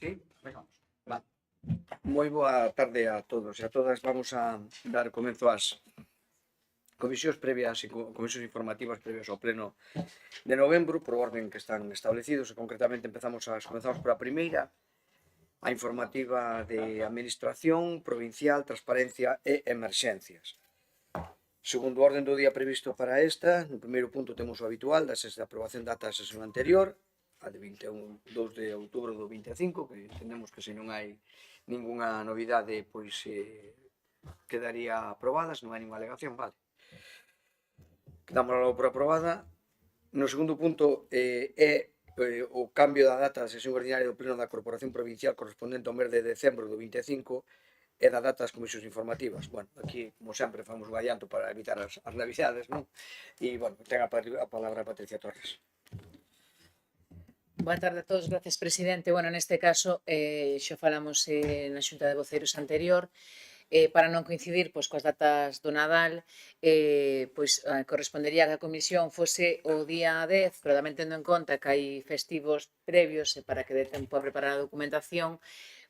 Sí, vengamos. Vale. Moi boa tarde a todos e a todas. Vamos a dar comezo ás comisións previas e comisións informativas previas ao pleno de novembro por orden que están establecidos e concretamente comezamos pola primeira, a informativa de Administración Provincial, Transparencia e Emerxencias. Segundo o orden do día previsto para esta, no primeiro punto temos o habitual da aprobación da ata da sesión anterior, a de 2 de outubro do 25, que entendemos que se non hai ningunha novidade, pois quedaría aprobada, se non hai ninguna alegación, vale. Damos logo por aprobada. No segundo punto o cambio da data da sesión ordinaria do Pleno da Corporación Provincial correspondente ao mes de decembro do 25 e da data das comisións informativas. Bueno, aquí, como sempre, famos un adianto para evitar as navidades, non? E, bueno, ten a palabra Patricia Torres. Boa tarde a todos, gracias presidente. Bueno, neste caso, xa falamos na Xunta de Voceiros anterior, para non coincidir pois, coas datas do Nadal, pois correspondería que a comisión fose o día 10, pero tamén tendo en conta que hai festivos previos e para que dé tempo a preparar a documentación,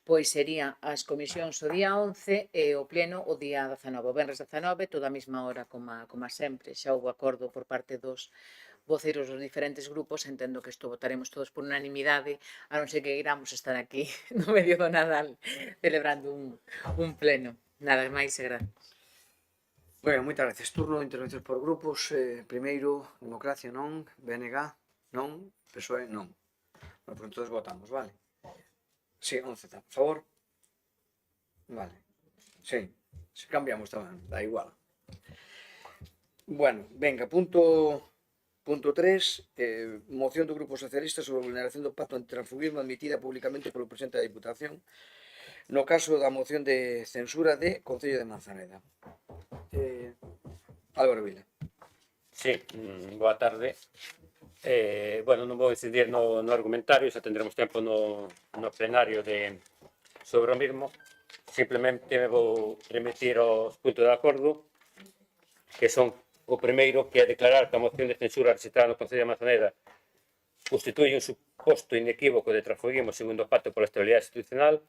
pois sería as comisións o día 11 e o pleno o día 19, o venres 19, toda a mesma hora como sempre. Xa houve acordo por parte dos voceiros dos diferentes grupos, entendo que isto votaremos todos por unanimidade, a non ser que iramos estar aquí no medio do Nadal celebrando un pleno. Nada máis e gracias. Bueno, moitas gracias. Turno de intervencións por grupos. Primeiro, Democracia non, BNG non, PSOE non. Bueno, pues entonces votamos, vale? Sí, 11, por favor. Vale. Sí, si cambiamos tamén, da igual. Bueno, venga, punto 3, moción do Grupo Socialista sobre a vulneración do pacto antitransfugismo admitida públicamente polo presidente da Diputación no caso da moción de censura de Concello de Manzaneda. Álvaro Vila. Sí, boa tarde. Bueno, non vou incidir no argumentario, xa tendremos tempo no plenario sobre o mismo. Simplemente me vou remitir aos puntos de acordo, que son o primeiro, que é declarar que a moción de censura recitada no Concello de Manzaneda constituye un suposto inequívoco de transfugismo segundo o pacto pola estabilidade institucional,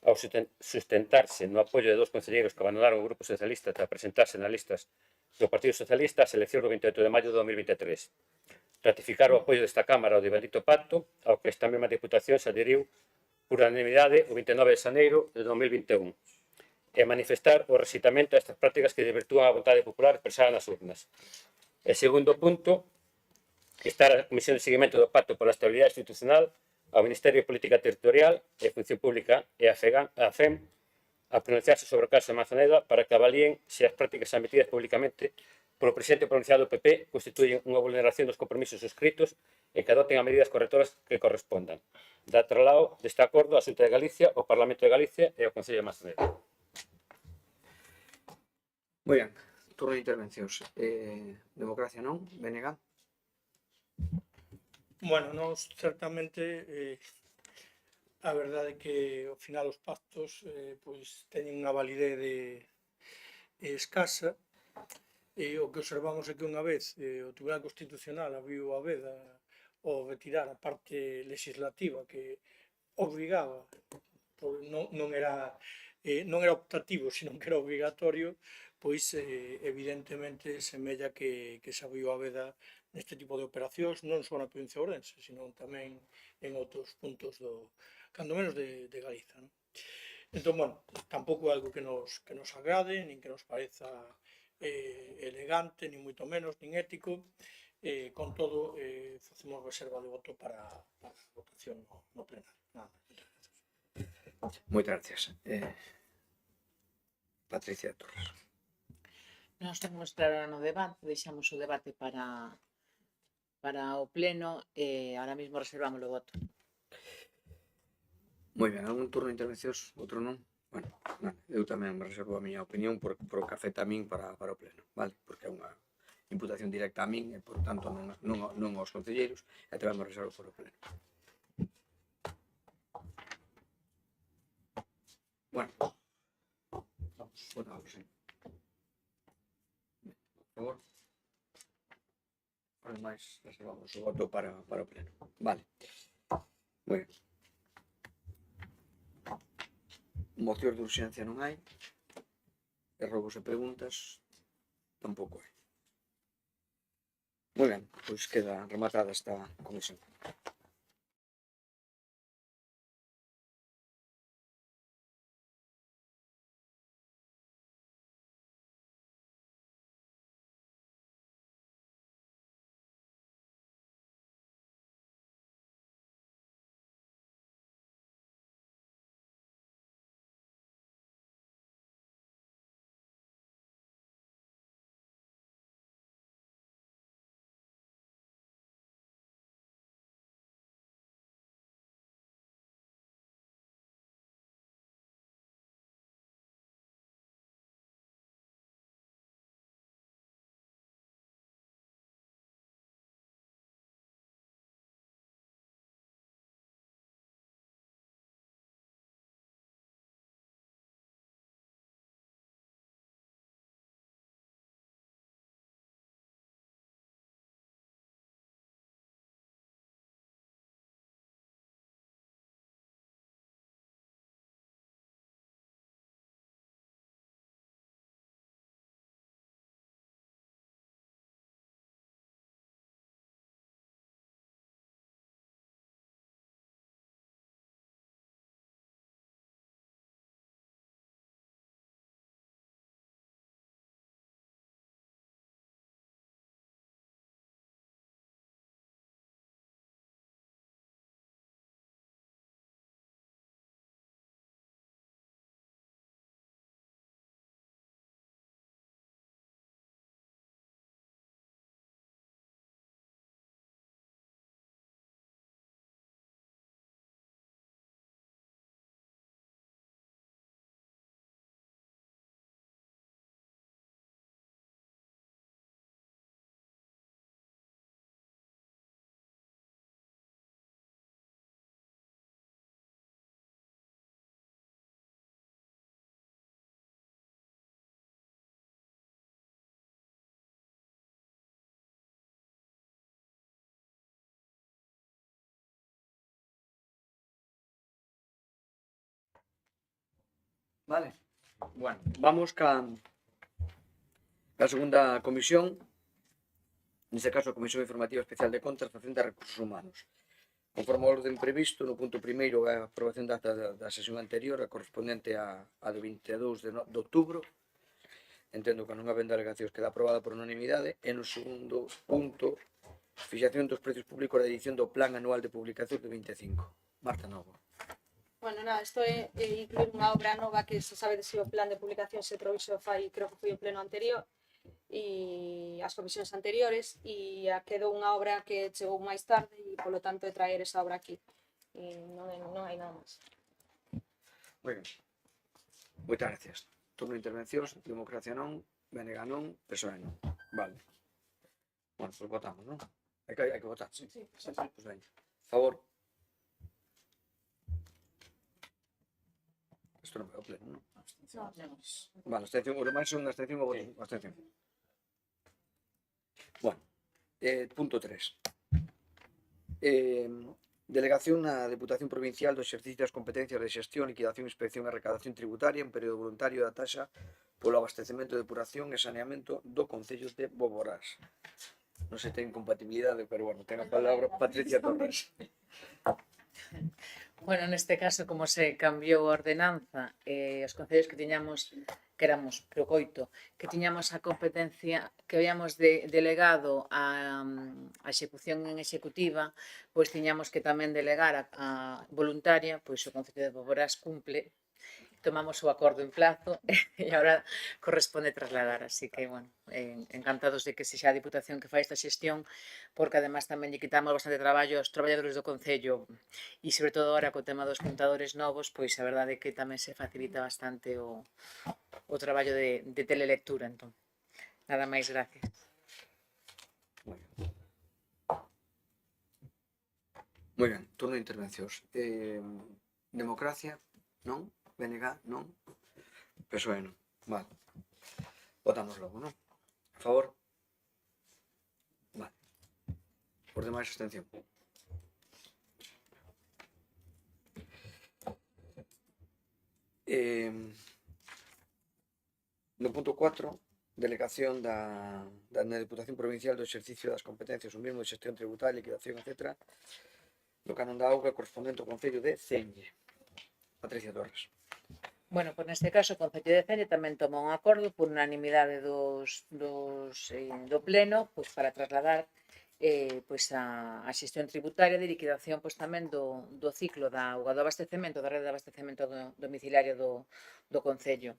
ao sustentarse no apoio de dos concelleiros que abandonaron o Grupo Socialista para presentarse nas listas do Partido Socialista ás eleccións do 28 de maio de 2023. Ratificar o apoio desta Cámara ao debendito pacto, ao que esta mesma Diputación se adheriu por unanimidade o 29 de xaneiro de 2021. E manifestar o rexeitamento a estas prácticas que desvirtúan a vontade popular expresada nas urnas. E segundo punto, instar a Comisión de Seguimento do Pacto pola Estabilidade Institucional, ao Ministerio de Política Territorial e Función Pública e a FEM a pronunciarse sobre o caso de Manzaneda para que avalíen se as prácticas admitidas públicamente polo presidente pronunciado do PP constituyen unha vulneración dos compromisos suscritos e que adoten as medidas correctoras que correspondan. Da traslado deste acordo á Xunta de Galicia, ao Parlamento de Galicia e ao Concello de Manzaneda. Moi ben, turno de intervencións. Democracia non, BNG. Bueno, nós certamente a verdade é que ao final os pactos pois teñen unha validez escasa e o que observamos é que unha vez o Tribunal Constitucional abriu a veda ao retirar a parte legislativa que obrigaba, non era optativo, sino que era obrigatorio, pois evidentemente semella que se abriu a veda neste tipo de operacións, non só na provincia de Ourense, sino tamén en outros puntos cando menos de Galiza, non? Entón, bueno, tampouco é algo que nos agrade, nin que nos pareza elegante, nin moito menos, nin ético. Con todo, facemos reserva de voto para a votación no plenario. Nada, moitas gracias. Patricia Torres. Nós temos claro no debate, deixamos o debate para o pleno e ahora mesmo reservamos o voto. Moi ben, algún turno de intervencións? Outro non? Bueno, eu tamén reservo a miña opinión por o que afecta a min para o pleno, vale? Porque é unha imputación directa a min e, por tanto, non aos concelleiros, e tamén me reservo por o pleno. Bueno, votamos, sí. Por favor. Ademais, reservamos o voto para o pleno. Vale. Moi ben. Mocións de urxencia non hai. E rogos e preguntas tampouco hai. Moi ben, pois queda rematada esta comisión. Vale. Bueno, vamos ca segunda comisión, neste caso a Comisión Informativa Especial de Contas Facenda de Recursos Humanos. Conforme ao orden previsto, no punto primeiro a aprobación da ata da sesión anterior, a correspondente a do 22 de outubro. Entendo que non habendo alegacións queda aprobada por unanimidade. E no segundo punto, fixación dos precios públicos da edición do Plan Anual de Publicacións de 25. Marta Novo. Bueno, nada, isto é incluir unha obra nova que se sabe se o plan de publicación se proviso fai, creo que foi o pleno anterior e as comisións anteriores e quedou unha obra que chegou máis tarde e polo tanto é traer esa obra aquí e non hai nada máis. Moi ben. Moitas gracias. Turno de intervencións, Democracia non, BNG non, PSOE non. Vale. Bueno, pois votamos, non? Hai que votar, sí? Sí. Pois veña. Favor. Isto non vai ao pleno, non? Vale, abstención, o demais son abstención ou voto. Abstención. Bueno, punto 3. Delegación na Deputación Provincial do exercicio das competencias de xestión, liquidación, inspección e recadación tributaria en período voluntario da taxa polo abastecemento, depuración e saneamento do Concello de Boborás. Non se ten compatibilidade, pero bueno, ten a palabra Patricia Torres. Bueno, neste caso, como se cambiou a ordenanza, os concellos que tiñamos, que éramos precoito, que tiñamos a competencia, que habíamos delegado a execución en executiva, pois tiñamos que tamén delegar a voluntaria, pois o Concello de Boborás cumple, tomamos o acordo en plazo e agora corresponde trasladar, así que, bueno, encantados de que sexa a Diputación que fai esta xestión, porque además tamén lle quitamos bastante traballo aos traballadores do Concello e, sobre todo, agora co tema dos contadores novos, pois a verdade é que tamén se facilita bastante o traballo de telelectura, entón. Nada máis, gracias. Moi ben, turno de intervencións. Democracia, non? BNG, non? PSOE, non. Vale. Votamos logo, non? A favor? Vale. Por demais, abstención. No punto 4, delegación da Deputación Provincial do exercicio das competencias, o mesmo de xestión tributaria, liquidación, etc., do canon da auga correspondente ao Concello de Celle. Patricia Torres. Bueno, pois neste caso o Concello de Celle tamén toma un acordo por unanimidade do pleno pois para trasladar pois a xestión tributaria de liquidación pois tamén do ciclo da auga, do abastecemento, da rede de abastecemento domiciliario do Concello.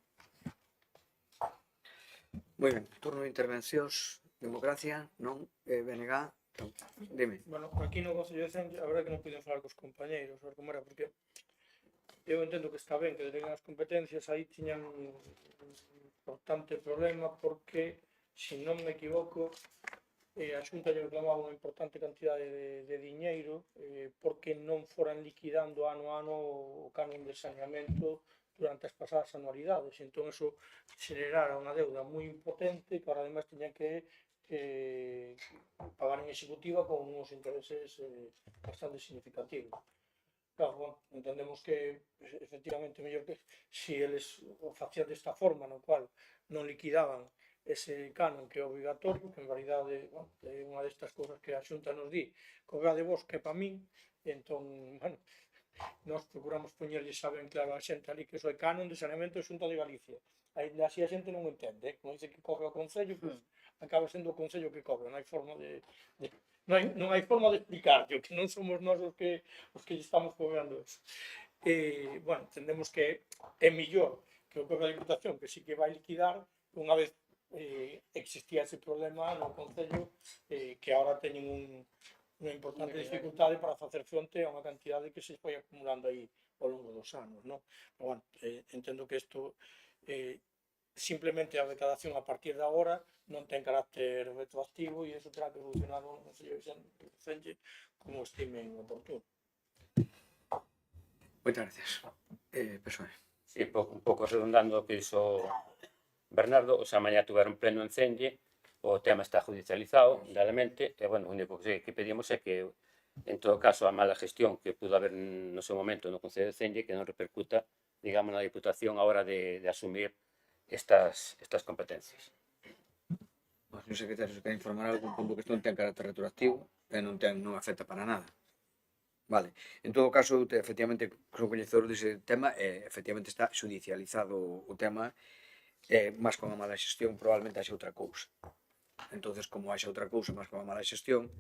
Moi ben, turno de intervencións. Democracia, non? BNG, non. Dime. Bueno, aquí no Concello de Celle, a verdade que non puiden falar cos compañeiros, a ver como era, porque eu entendo que está ben que deleguen as competencias, aí tiñan un importante problema porque, se non me equivoco, a Xunta lle reclamaba unha importante cantidade de diñeiro porque non foran liquidando ano a ano o canon de saneamento durante as pasadas anualidades. Entón, eso xerara unha deuda moi impotente que ahora ademais tiñan que pagar en executiva con uns intereses bastante significativos. Claro, bueno, entendemos que efectivamente mellor que se eles o facían desta forma, no cual non liquidaban ese canon que é obligatorio, que en realidade, bueno, é unha destas cousas que a Xunta nos di, cogade vos que pa min, entón, bueno, nós procuramos poñerlle saben claro a xente ali que iso é canon de saneamento de Xunta de Galicia. Ainda así a xente non entende, como dice que coge o Concello, pues, acaba sendo o Concello que cobra, non hai forma non hai forma de explicarlo, que non somos nós os que estamos cobrando eso. Bueno, entendemos que é millor que o cobre a Diputación, que sí que vai liquidar unha vez existía ese problema no Concello, que agora teñen unha importante dificultade para facer fronte a unha cantidade que se foi acumulando aí ao longo dos anos, non? Pero, bueno, entendo que isto simplemente a recadación a partir de agora non ten carácter retroactivo e iso terá que funcionar no Concello de Celle como estimen oportuno. Moitas gracias. PSOE. Sí, un pouco redundando o que dixo Bernardo, o sea, mañá tuveron pleno en Celle, o tema está judicializado, realmente, e, bueno, o único que pedimos é que, en todo caso, a mala gestión que pudo haber no seu momento no Concello de Celle, que non repercuta, digamos, na Diputación a hora de asumir estas competencias. O señor secretario se quere informar algún punto que isto non ten carácter retroactivo e non afecta para nada. Vale, en todo caso, eu efectivamente son coñecedor dese tema e efectivamente está judicializado o tema, máis con a mala xestión probablemente haxe outra cousa. Entonces, como haxe outra cousa máis con a mala xestión,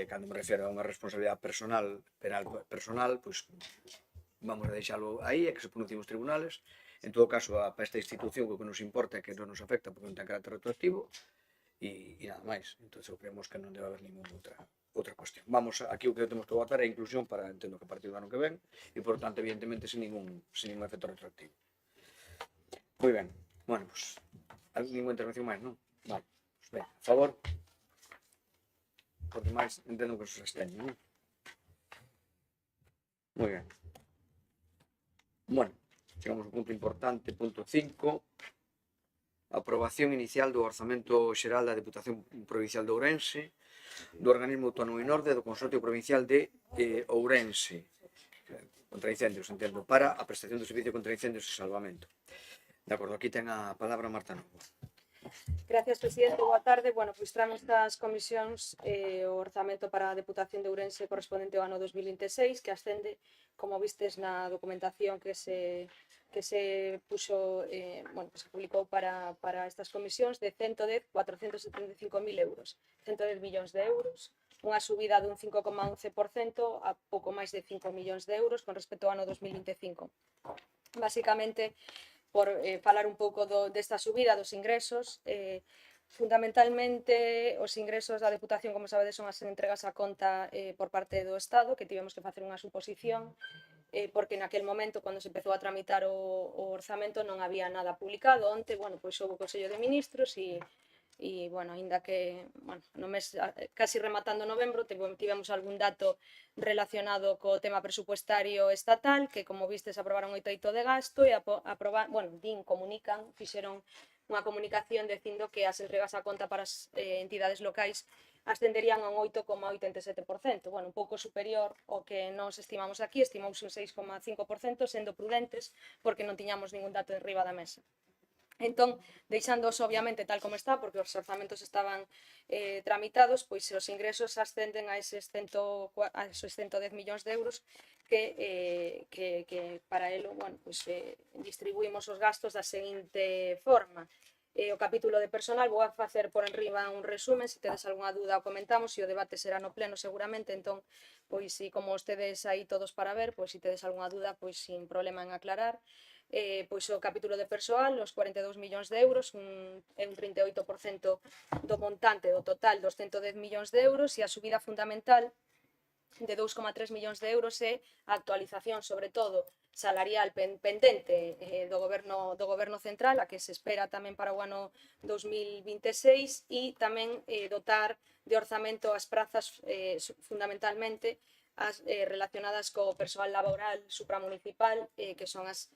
cando me refiro a unha responsabilidade penal personal, pois vamos a deixalo aí e que se pronuncien os tribunales. En todo caso, para esta institución o que nos importa é que non nos afecta porque non ten carácter retroactivo e nada máis. Entón, creemos que non debe haber ninguna outra cuestión. Vamos, aquí o que temos que votar é a inclusión para, entendo que a partir do ano que ven e, por tanto, evidentemente, sin ningún efecto retroactivo. Moi ben. Bueno, pues, ninguna intervención máis, non? Vale. Pues, ben, a favor. Porque máis entendo que se absteñen, non? Moi ben. Bueno, chegamos ao punto importante, punto 5. Aprobación inicial do Orzamento Xeral da Deputación Provincial de Ourense, do Organismo Autónomo Norte do Consorcio Provincial de Ourense contra incendios, entendo, para a prestación do servicio contra incendios e salvamento. De acordo, aquí ten a palabra Marta Novo. Gracias, presidente. Boa tarde. Bueno, pois traemos estas comisións o orzamento para a Deputación de Ourense correspondente ao ano 2026, que ascende, como vistes na documentación que se puxo, bueno, que se publicou para estas comisións, de 110.475.000 euros, 110 millóns de euros, unha subida dun 5,11% a pouco máis de 5 millóns de euros con respecto ao ano 2025. Básicamente, por falar un pouco desta subida dos ingresos, fundamentalmente os ingresos da Deputación, como sabedes, son as entregas a conta por parte do Estado, que tivemos que facer unha suposición, porque naquel momento, cando se empezou a tramitar o orzamento, non había nada publicado. Onte, bueno, pois houve o Consello de Ministros e bueno, aínda que, bueno, no mes casi rematando novembro, tivemos algún dato relacionado co tema presupuestario estatal, que, como vistes, aprobaron 8 de gasto e fixeron unha comunicación dicindo que as entregas a conta para as entidades locais ascenderían a un 8,87%, bueno, un pouco superior ao que nos estimamos aquí, estimouse un 6,5%, sendo prudentes porque non tiñamos ningún dato de riba da mesa. Entón, deixándoos obviamente tal como está, porque os orzamentos estaban tramitados, pois os ingresos ascenden a eses 110 millóns de euros que para elo, bueno, pois, distribuímos os gastos da seguinte forma. O capítulo de personal, vou a facer por enriba un resumen, se tedes algunha dúda o comentamos, e o debate será no pleno seguramente, entón, pois, si como os tedes aí todos para ver, pois, si tedes algunha dúda, pois, sin problema en aclarar. Pois o capítulo de persoal, os 42 millóns de euros, é un 38% do montante do total dos 110 millóns de euros, e a subida fundamental de 2,3 millóns de euros é a actualización, sobre todo, salarial pendente do goberno central, a que se espera tamén para o ano 2026, e tamén dotar de orzamento as prazas fundamentalmente as relacionadas co persoal laboral supramunicipal, que son as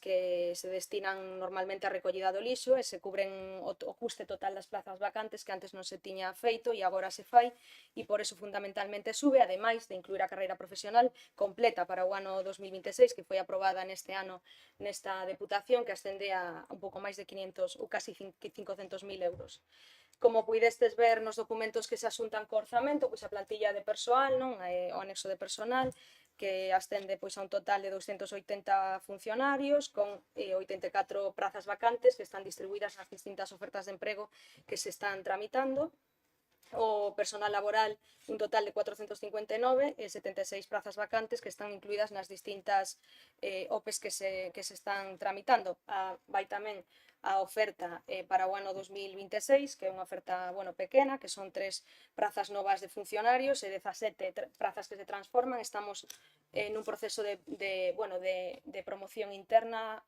que se destinan normalmente a recollida do lixo e se cubren o custe total das plazas vacantes que antes non se tiña feito e agora se fai, e por eso fundamentalmente sube, ademais de incluir a carreira profesional completa para o ano 2026, que foi aprobada neste ano nesta deputación, que ascende a un pouco máis de 500 ou casi 500.000 euros. Como puidestes ver nos documentos que se asuntan co orzamento, pois a plantilla de persoal, non? O anexo de personal, que ascende pois a un total de 280 funcionarios con 84 prazas vacantes que están distribuídas nas distintas ofertas de emprego que se están tramitando. O personal laboral, un total de 459 e 76 prazas vacantes que están incluídas nas distintas OPEs que se están tramitando. Vai tamén a oferta para o ano 2026, que é unha oferta, bueno, pequena, que son 3 prazas novas de funcionarios e 17 prazas que se transforman. Estamos nun proceso de promoción interna,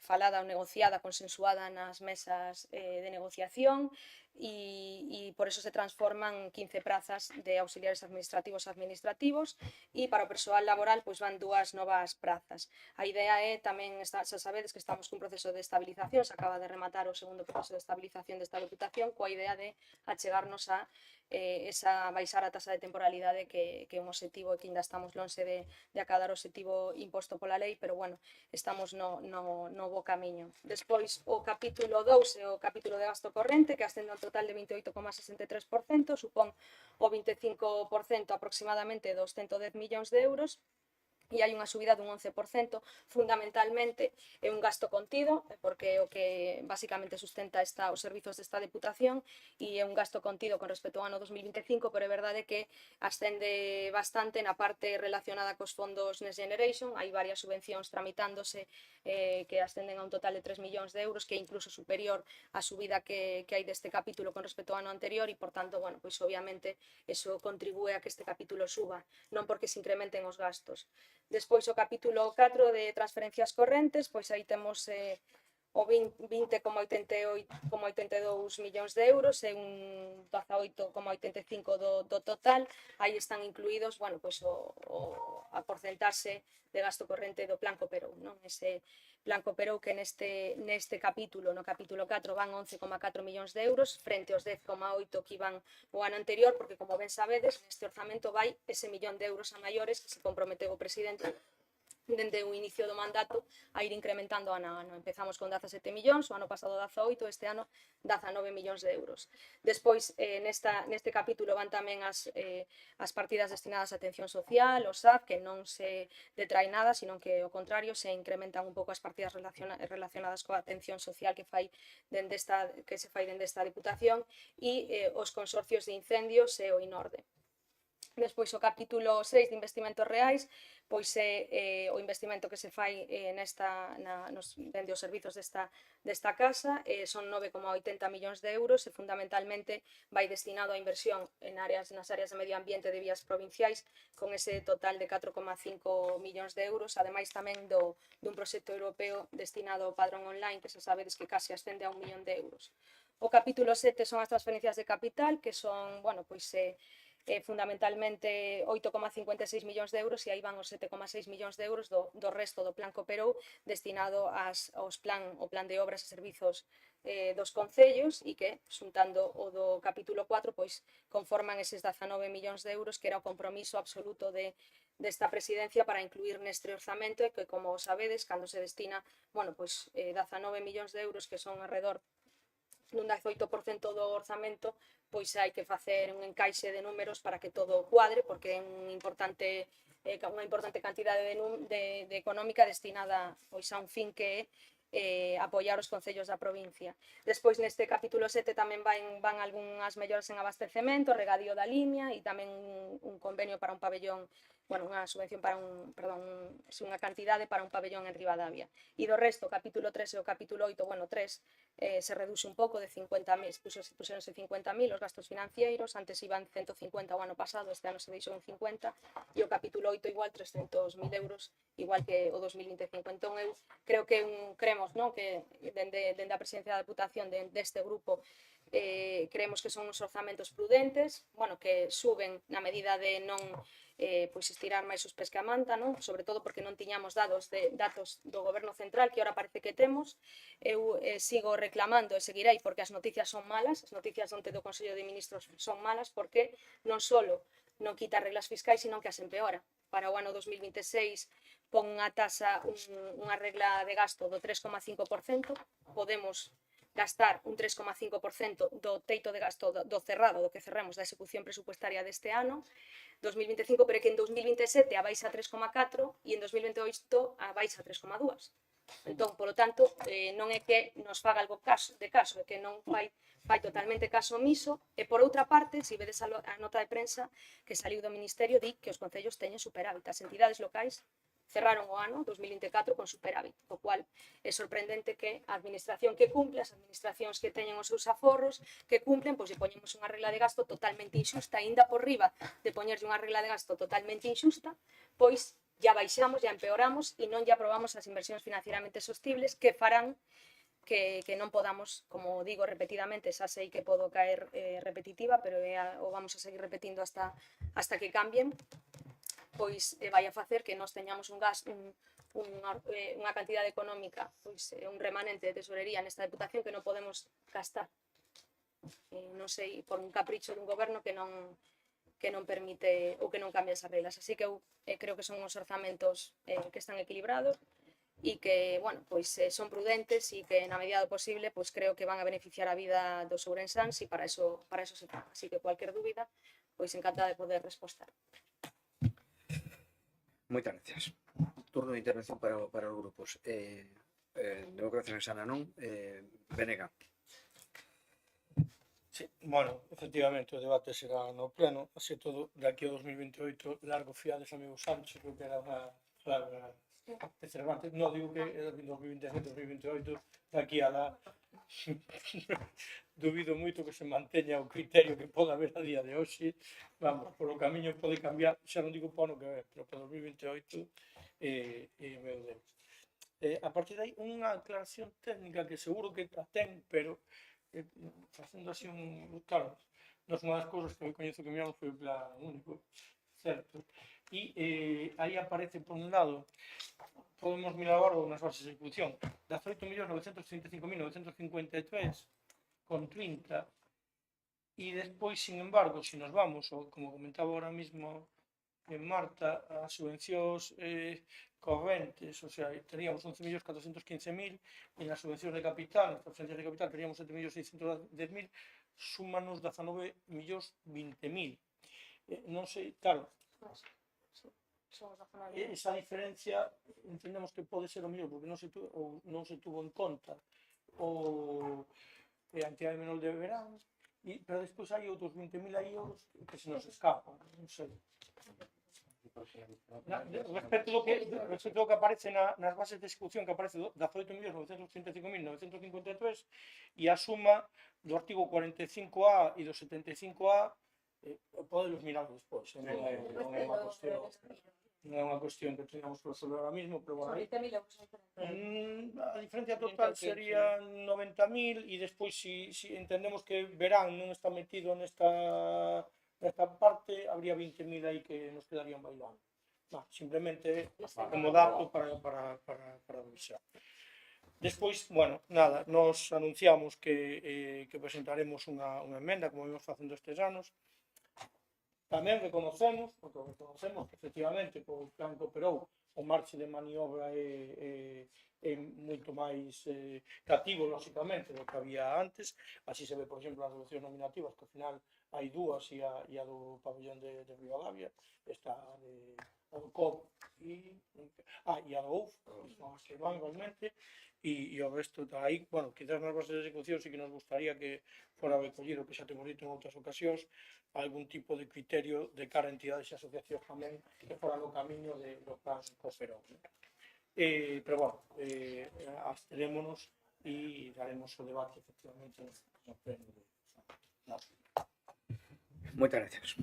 falada ou negociada, consensuada nas mesas de negociación, e por eso se transforman 15 prazas de auxiliares administrativos e para o persoal laboral pois van 2 novas prazas. A idea é tamén, xa sabedes que estamos cun proceso de estabilización, se acaba de rematar o segundo proceso de estabilización desta deputación, coa idea de achegarnos a baixar a tasa de temporalidade que é un obxectivo e que ainda estamos lonxe de acadar o obxectivo imposto pola lei, pero bueno, estamos no bo camiño. Despois, o capítulo 2 é o capítulo de gasto corrente, que ascende a un total de 28,63%, supón o 25% aproximadamente dos 110 millóns de euros, e hai unha subida dun 11%, fundamentalmente é un gasto contido, porque é o que basicamente sustenta os servizos desta deputación, e é un gasto contido con respecto ao ano 2025, pero é verdade que ascende bastante na parte relacionada cos fondos Next Generation. Hai varias subvencións tramitándose que ascenden a un total de 3 millóns de euros, que é incluso superior á subida que hai deste capítulo con respecto ao ano anterior, e, por tanto, bueno, pois obviamente, eso contribúe a que este capítulo suba, non porque se incrementen os gastos. Despois, o capítulo 4 de transferencias correntes, pois aí temos o 20,82 millóns de euros e un 18,85 do total. Aí están incluídos, bueno, pois a porcentaxe de gasto corrente do Plan Cooperou, non? Ese Plan Cooperou que neste capítulo, no capítulo 4, van 11,4 millóns de euros frente aos 10,8 que iban o ano anterior, porque, como ben sabedes, neste orzamento vai ese millón de euros a maiores que se comprometeu o presidente dende o inicio do mandato a ir incrementando ano a ano. Empezamos con 17 millóns, o ano pasado 18, este ano 19 millóns de euros. Despois, neste capítulo van tamén as partidas destinadas a atención social, o SAD, que non se detrae nada, sino que, ao contrario, se incrementan un pouco as partidas relacionadas coa atención social que se fai dende esta Deputación, e os consorcios de incendios e o INORDE. Despois, o capítulo 6 de investimentos reais, pois é o investimento que se fai dende os servizos desta casa, son 9,80 millóns de euros e fundamentalmente vai destinado a inversión nas áreas de medio ambiente de vías provinciais, con ese total de 4,5 millóns de euros, ademais tamén dun proxecto europeo destinado ao padrón online, que xa sabedes que case ascende a 1 millón de euros. O capítulo 7 son as transferencias de capital, que son, bueno, pois fundamentalmente 8,56 millóns de euros, e aí van os 7,6 millóns de euros do resto do plan Cooperou destinado ao plan de obras e servizos dos concellos, e que, xuntando o do capítulo 4, pois conforman eses 19 millóns de euros, que era o compromiso absoluto desta presidencia para incluir neste orzamento, e que, como sabedes, cando se destina, bueno, pois 19 millóns de euros, que son alrededor dun 18% do orzamento, pois hai que facer un encaixe de números para que todo cuadre, porque é unha importante cantidade de económica destinada pois a un fin que é apoiar os concellos da provincia. Despois, neste capítulo 7 tamén van algunhas melloras en abastecemento, regadío da Limia, e tamén un convenio para un pabellón, bueno, unha subvención para unha cantidade para un pabellón en Ribadavia. E do resto, o capítulo 3 e o capítulo 8, bueno, 3 se reduce un pouco de 50.000, puxeronse 50.000 os gastos financeiros, antes iban 150 o ano pasado, este ano se deixou en 50, e o capítulo 8 igual 300.000 euros, igual que o 2025. Entón, eu creo que creemos, non, que dende a presidencia da Deputación deste grupo creemos que son uns orzamentos prudentes, bueno, que suben na medida de non pois estirar máis os pés que a manta, non? Sobre todo porque non tiñamos datos do goberno central, que ora parece que temos. Eu sigo reclamando e seguirei, porque as noticias son malas, as noticias onte do Consello de Ministros son malas, porque non só non quita reglas fiscais, sino que as empeora. Para o ano 2026 pon unha tasa, unha regla de gasto do 3,5%, podemos gastar un 3,5% do teito de gasto do cerrado, do que cerremos da execución presupuestaria deste ano, 2025, pero é que en 2027 a baixa 3,4 e en 2028 a baixa 3,2. Entón, polo tanto, non é que nos faga algo de caso, é que non fai totalmente caso omiso, e por outra parte, se vedes a nota de prensa que saliu do Ministerio, di que os concellos teñen superávit, as entidades locais cerraron o ano 2024 con superávit, o cual é sorprendente que a administración que cumple, as administracións que teñen os seus aforros, que cumplen, pois lle poñemos unha regla de gasto totalmente injusta, aínda por riba de poñerlle unha regla de gasto totalmente injusta, pois ya baixamos, ya empeoramos e non ya aprobamos as inversións financieramente sostibles que farán que non podamos, como digo repetidamente, xa sei que podo caer repetitiva, pero o vamos a seguir repetindo hasta que cambien, pois vai a facer que nós teñamos unha cantidade económica, pois un remanente de tesorería nesta Deputación que non podemos gastar. Non sei, por un capricho dun goberno que non permite ou que non cambia esas reglas. Así que eu creo que son uns orzamentos que están equilibrados e que, bueno, pois son prudentes e que na medida do posible pois creo que van a beneficiar a vida dos ourensáns, e para eso se trata. Así que cualquier dúbida, pois encantada de poder respostar. Moitas gracias. Turno de intervención para os grupos. Democracia Sana non. Benega. Sí, bueno, efectivamente, o debate será no pleno, así todo, de aquí ao 2028, largo fiades, amigo Sánchez, creo que era unha palabra de Cervantes, non digo que é 2027, 2028, de aquí a la... Dubido moito que se manteña o criterio que pode haber a día de hoxe, vamos, polo camiño pode cambiar, xa non digo para o que ve, pero para 2028, meu Deus. A partir de aí, unha aclaración técnica que seguro que a ten, pero facendo así claro, non son das cousas que me coñezo que miramos foi o plan único, certo? E aí aparece, por un lado, podemos mirar agora nas bases de execución, 18.935.953 con 30, e despois, sin embargo, se nos vamos, ou como comentaba ahora mismo en Marta, as subvencións correntes, o sea, teríamos 11.415.000, e nas subvencións de capital, nas transferencias de capital, teríamos 7.610.000, súmanos 19.020.000. Non sei, claro, esa diferencia entendemos que pode ser o mellor, porque non se tuvo en conta o a entidade menor de verán, pero despois hai outros 20.000 euros que se nos escapan, non sei. Respecto do que aparece nas bases de execución, que aparece 18.935.953, e a suma do artigo 45A e do 75A, podelos mirar despois, non é unha cuestión que tengamos que resolver ahora mismo, pero bueno, a diferencia total sería 90.000, e despois, si entendemos que verán non está metido nesta esta parte habría 20.000 aí que nos quedarían bailando. No, simplemente como dato para avisar. Despois, bueno, nada, nos anunciamos que presentaremos unha emenda, como vimos facendo estes anos. Tamén reconocemos, porque reconocemos que efectivamente o plan que operou o marxe de maniobra é moito máis cativo, lóxicamente, do que había antes. Así se ve, por exemplo, as reduccións nominativas, que ao final hai dúas, e a do pabellón de Ribadavia, está a do COP e a do UF, son as que van igualmente, e o resto está aí. Bueno, quizás nas bases de execución sí que nos gustaría que fora recollido, que xa temos dito en outras ocasións, algún tipo de criterio de cara a entidades e asociacións tamén que fora no camiño do plan Coferón. Pero, bueno, absterémonos e daremos o debate, efectivamente, no pleno de... Moitas gracias.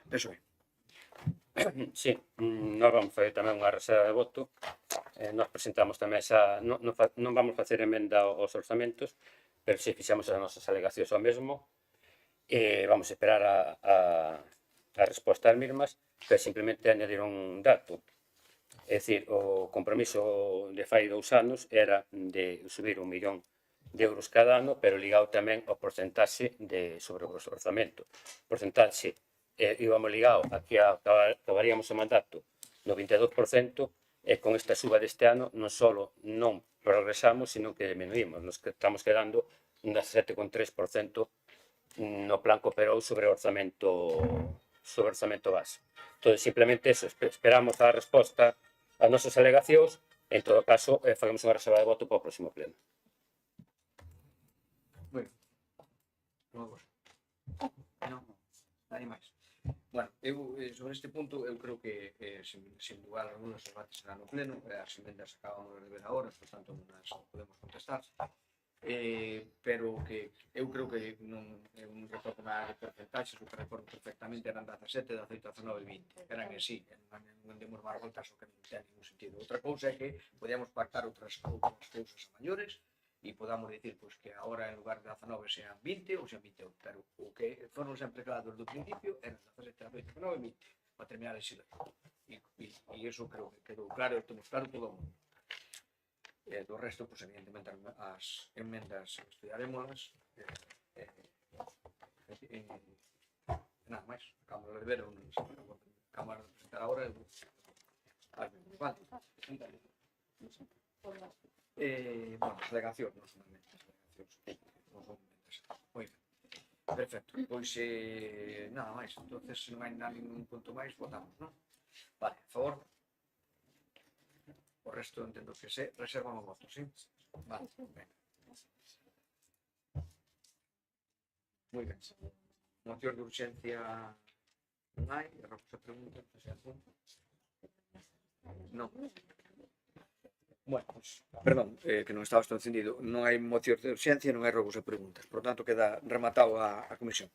PSOE. Sí, nós vamos facer tamén unha reserva de voto. Nós presentamos tamén non vamos facer emenda aos orzamentos, pero si fixamos as nosas alegacións ao mesmo. Vamos a esperar a resposta ás mesmas, pero simplemente añadir un dato. É dicir, o compromiso de fai 2 anos era de subir 1 millón de euros cada ano, pero ligado tamén ao porcentaxe sobre o orzamento. O porcentaxe íbamos ligado a que acabaríamos o mandato no 22%, e con esta suba deste ano non só non progresamos, sino que diminuímos. Nos estamos quedando un 17,3% no plan que operou sobre o orzamento base. Entón, simplemente eso, esperamos a resposta ás nosas alegacións. En todo caso, facemos unha reserva de voto para o próximo pleno. Moi ben. Vamos. Non, hai máis. Bueno, eu sobre este punto eu creo que sin lugar a algunos debates será no pleno, as emendas acabamos de ver agora, por tanto non as podemos contestar, pero que eu creo que non é un recordo máis de porcentaxes, o que recordo perfectamente eran 17, 18, 19 e 20, eran en sí, non demos máis voltas o que non ten ningún sentido. Outra cousa é que podíamos pactar outras cousas a maiores, e podamos dicir pois, que agora en lugar de 19 sean 20 ou sean 21, pero o que foron sempre claros do principio eran 17, 18, 19 e 20 para terminar a legislatura, e iso creo que quedou claro, e temos claro todo o mundo. Do resto, pues, evidentemente as emendas estudiarémolas, nada máis, acabamos de ver acabamos de presentar agora as emendas, vale? Bueno, as delegacións non son emendas, non son emendas. Moi ben, perfecto, pois nada máis, entonces non hai ningún punto máis, votamos, non? Vale, a favor. O resto entendo que se reservan o voto, sí? Vale, ben. Moi ben. Moción de urxencia non hai, se pregunta, non. Bueno, pues, perdón, que non estaba isto encendido. Non hai moción de urxencia, non hai rogos e preguntas. Por tanto, queda rematado a comisión.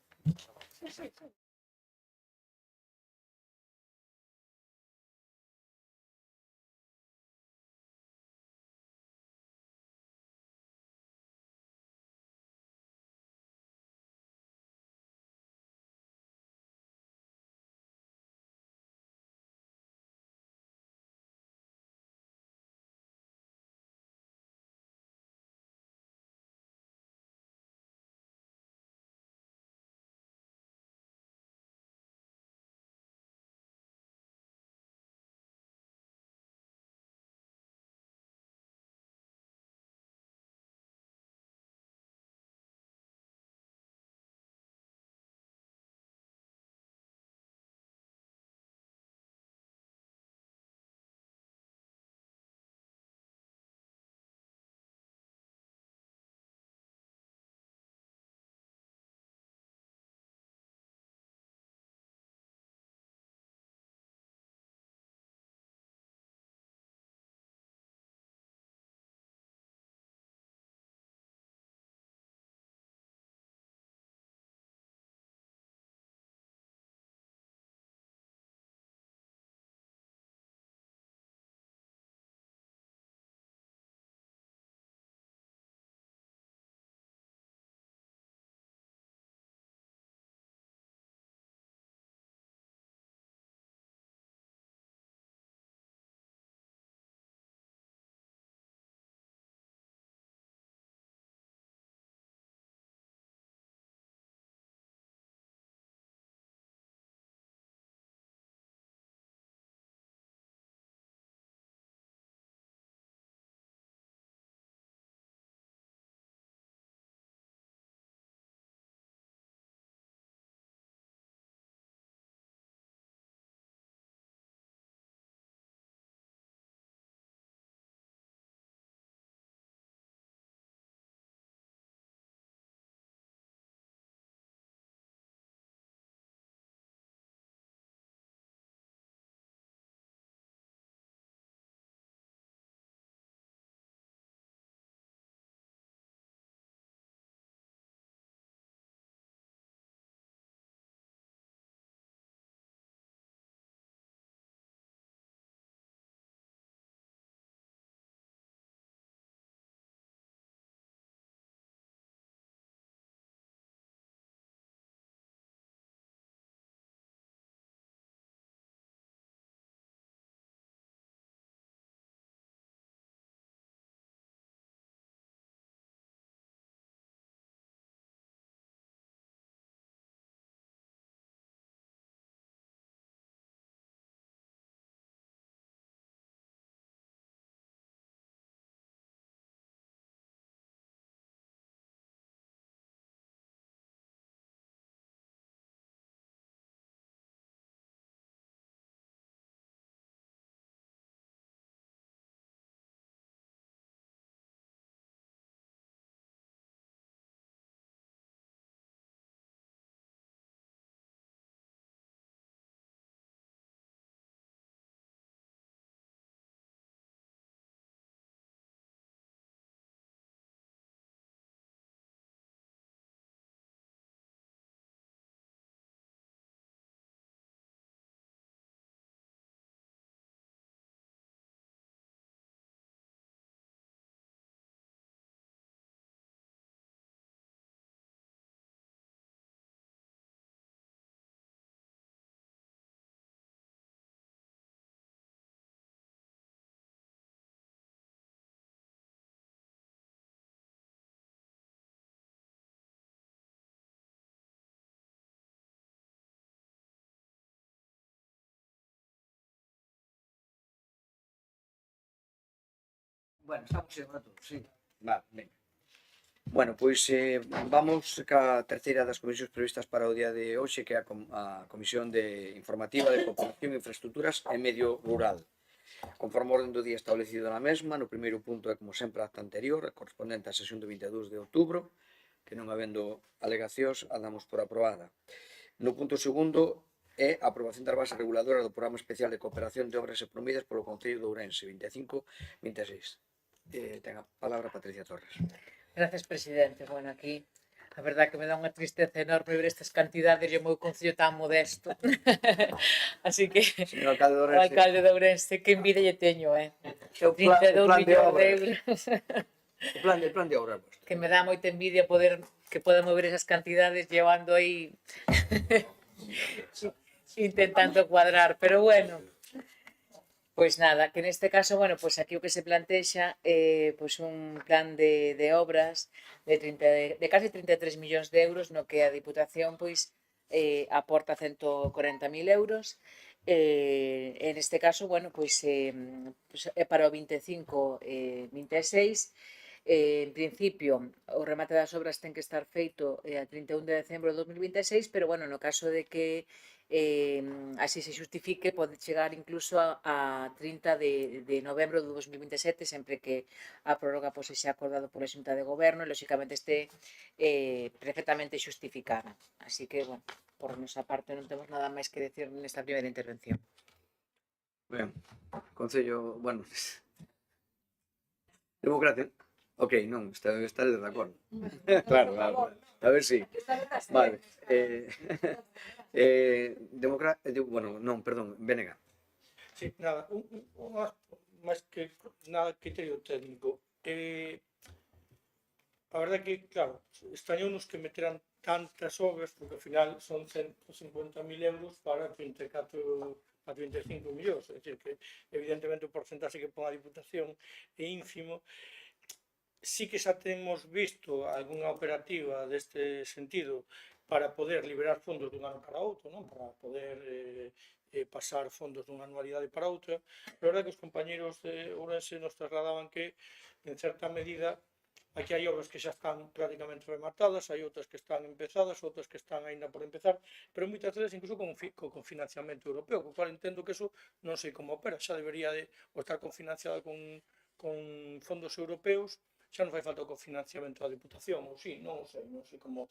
Bueno, estamos en rato, sí. Vale, venga. Bueno, pois vamos ca terceira das comisións previstas para o día de hoxe, que é a Comisión de Informativa de Cooperación, Infraestructuras e Medio Rural. Conforme o orden do día establecido na mesma, no primeiro punto é, como sempre, a acta anterior, correspondente á sesión do 22 de outubro, que non habendo alegacións, a damos por aprobada. No punto segundo é a aprobación das bases reguladoras do Programa Especial de Cooperación de Obras e Promidas polo Concello de Ourense, 25-26. Ten a palabra Patricia Torres. Gracias, presidente. Bueno, aquí a verdad que me dá unha tristeza enorme ver estas cantidades e o meu concello tan modesto. Así que, Señor alcalde de o Ourense, alcalde de Ourense, que envidia lle teño, o 32 plan de millóns de obras. euros. O plan de obras vuestro. Que me dá moita envidia poder que poda mover esas cantidades llevando aí intentando cuadrar, pero bueno. Pois nada, que neste caso, bueno, pois aquí o que se plantexa pois un plan de obras de casi 33 millóns de euros no que a Diputación pois aporta 140.000 euros. En este caso, bueno, pois é para o 25-26. En principio, o remate das obras ten que estar feito a 31 de decembro de 2026, pero bueno, no caso de que así se xustifique, pode chegar incluso a 30 de novembro de 2027, sempre que a prórroga pois, sexa acordado pola Xunta de Goberno e, lóxicamente, este perfectamente xustificada. Así que, bueno, por nosa parte non temos nada máis que decir nesta primeira intervención. Ben, Concello, bueno, democracia. Ok, non, está de acordo. Claro, claro. A ver si. Vale. Bueno, non, perdón, Bénega. Sí, nada, máis que nada criterio técnico. A verdade que, claro, extrañounos que meteran tantas obras, porque ao final son 150.000 euros para 34 a 35 millóns, é dicir que evidentemente o porcentaxe que pon a Diputación é ínfimo. Sí que xa temos visto algunha operativa deste sentido para poder liberar fondos dun ano para outro, non? Para poder pasar fondos dunha anualidade para outra. A verdade que os compañeros de Ourense nos trasladaban que, en certa medida, aquí hai obras que xa están prácticamente rematadas, hai outras que están empezadas, outras que están aínda por empezar, pero moitas veces incluso con financiamento europeo, co cual entendo que eso non sei como opera, xa debería de estar confinanciada con fondos europeos, xa non fai falta o cofinanciamento da Diputación, ou si, non sei como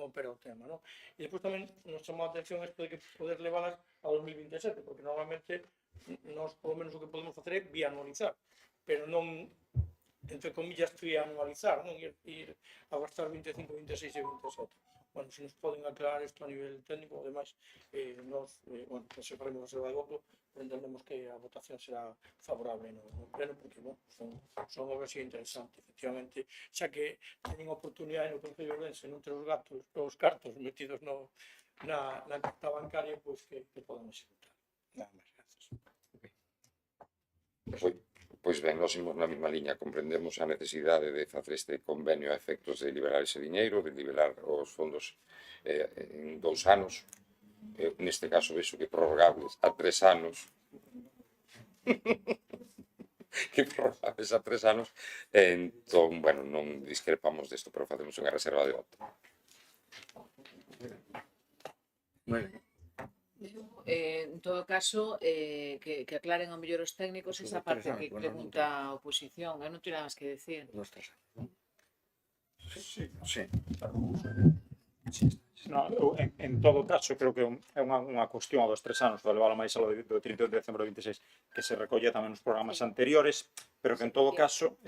opera o tema, non? E depois tamén nos chamou a atención isto de que poder leválas a 2027, porque normalmente nós, polo menos, o que podemos facer é bianualizar, pero non, entre comillas, trianualizar, non? Ir a gastar 25, 26 e 27. Bueno, se nos poden aclarar isto a nivel técnico, ademais, nos, bueno, se faremos a reserva de voto, entendemos que a votación será favorable no pleno, porque, bueno, son obras interesantes, efectivamente, xa que teñen oportunidade no Concello de Ourense non ter os cartos metidos na carta bancaria, pois que poden executar. Nada máis, gracias. Pois ben, nós imos na mesma liña, comprendemos a necesidade de facer este convenio a efectos de liberar ese diñeiro, de liberar os fondos en 2 anos, neste caso vexo que prorrogables a 3 anos, que prorrogables a 3 anos, entón, bueno, non discrepamos desto, pero facemos unha reserva de voto. Moi ben. En todo caso, que aclaren ao mellor os técnicos esa parte que pregunta a oposición. Eu non teño nada máis que decir. Non estás. Sí. No, en todo caso, creo que é unha cuestión dos 3 anos, de leválo máis ao do 31 de decembro de 26, que se recolle tamén nos programas anteriores, pero que en todo caso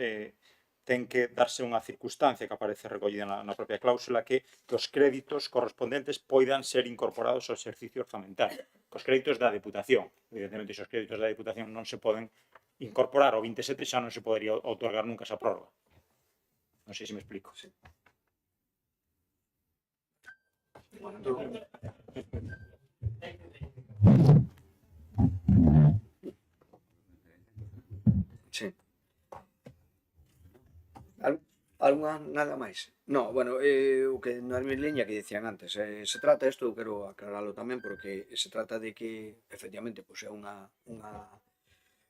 ten que darse unha circunstancia que aparece recollida na propia cláusula, que os créditos correspondentes poidan ser incorporados ao exercicio orzamentario. Os créditos da Diputación. Evidentemente, se os créditos da Diputación non se poden incorporar ao 27, xa non se podería outorgar nunca esa prórroga. Non sei se me explico. Sí. Sí. Algunha nada máis? No, bueno, o que na mesma liña que dicían antes, se trata isto, eu quero aclararlo tamén, porque se trata de que efectivamente pois é unha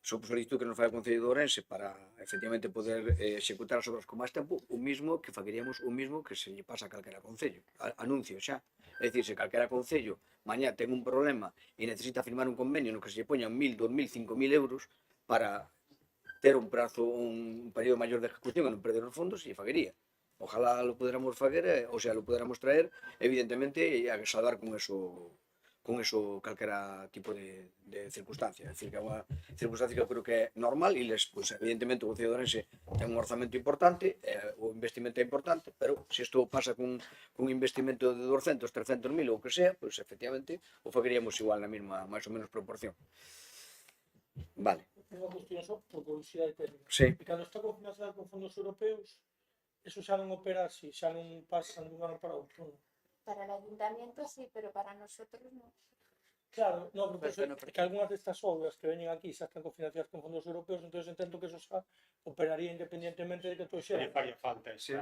solicitud que nos fai o Concello de Ourense para efectivamente poder executar as obras con máis tempo, o mismo que faríamos o mismo que se lle pasa a calquera concello. Anuncio xa. É dicir, se calquera concello mañá ten un problema e necesita firmar un convenio no que se lle poñan 1.000, 2.000, 5.000 euros para ter un prazo, un período maior de ejecución e non perder os fondos, e faguería. Ojalá lo pudiéramos faguer, o sea, lo pudiéramos traer, evidentemente, e a salvar con eso calquera tipo de circunstancia. É dicir, que é unha circunstancia que eu creo que é normal e pues, evidentemente o Concello de Ourense ten un orzamento importante, o investimento é importante, pero se isto pasa cun investimento de 200, 300 mil ou que sea, pues efectivamente o fagueríamos igual na mesma, máis ou menos proporción. Vale. Unha cuestión só por curiosidade técnica. Sí. E cando está cofinanciado con fondos europeos, eso xa non opera así, xa non pasan dun ano para outro, non? Para el ayuntamiento sí, pero para nosotros no. Claro, no, porque, Pero no, que algunhas destas obras que veñen aquí xa están cofinanciadas con fondos europeos, entonces entendo que eso xa operaría independientemente de que todo Se lle xa. faría falta esa.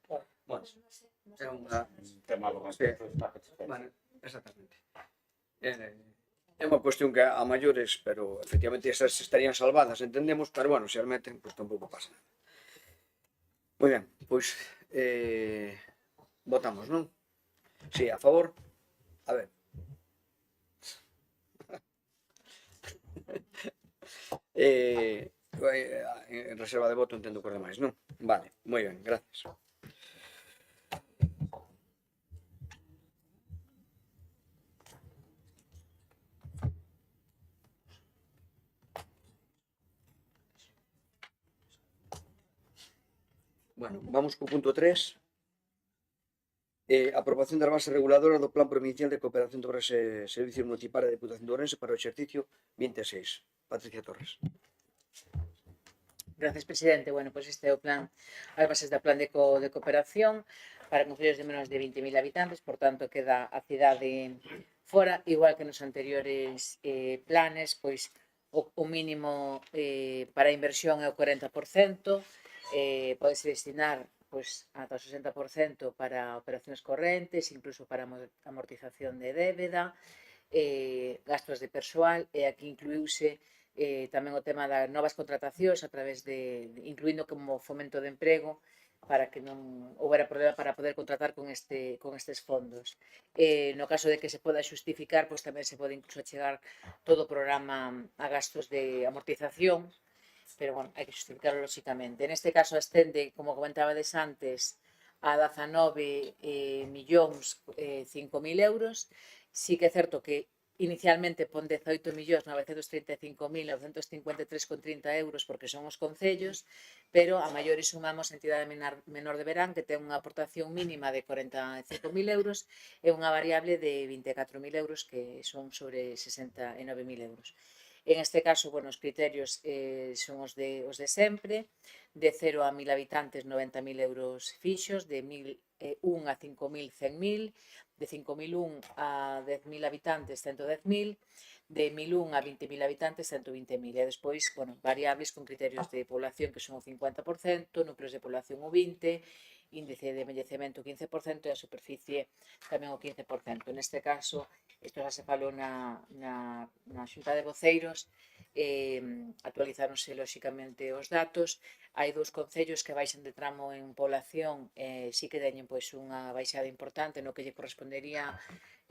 Claro. Bueno, No é sé unha... tema do Sí. Bueno, exactamente. É unha cuestión que a maiores, pero efectivamente esas estarían salvadas, entendemos, pero bueno, se as meten, pues tampouco pasa nada. Moi ben, pois votamos, non? Si, a favor. A ver. En reserva de voto entendo cos demais, non? Vale, moi ben, gracias. Bueno, vamos co punto 3. Aprobación das bases reguladoras do Plan Provincial de Cooperación de Obras e Servicios Municipais da Deputación de Ourense para o exercicio 26. Patricia Torres. Gracias, presidente. Bueno, pues este é o plan, as bases do plan de cooperación para concellos de menos de 20.000 habitantes, por tanto queda a cidade fora, igual que nos anteriores planes, pois o mínimo para a inversión é o 40%, podese destinar pois ata o 60% para operacións correntes, incluso para amortización de débeda, gastos de persoal, e aquí incluíuse tamén o tema das novas contratacións a través incluindo como fomento de emprego para que non houbera problema para poder contratar con estes fondos. No caso de que se poda xustificar, pois tamén se pode incluso chegar todo o programa a gastos de amortización, pero bueno, hai que xustificarlo lóxicamente. Neste caso ascende, como comentabades antes, a 19 millóns 5.000 euros. Sí que é certo que inicialmente pon 18.935.953,30 euros porque son os concellos, pero a maiores sumamos a entidade menor de verán que ten unha aportación mínima de 45.000 euros e unha variable de 24.000 euros que son sobre 69.000 euros. En este caso, bueno, os criterios son os de sempre, de 0 a 1.000 habitantes 90.000 euros fixos, de 1.001 a 5.000 100.000, de 5.001 a 10.000 habitantes 110.000, de 1.001 a 20.000 habitantes 120.000, e despois, bueno, variables con criterios de población que son o 50%, núcleos de población o 20%, índice de envellecemento o 15% e a superficie tamén o 15%. Neste caso, isto xa se falou na Xunta de Voceiros, actualizáronse lóxicamente os datos. Hai dous concellos que baixan de tramo en población, sí que teñen pois unha baixada importante no que lle correspondería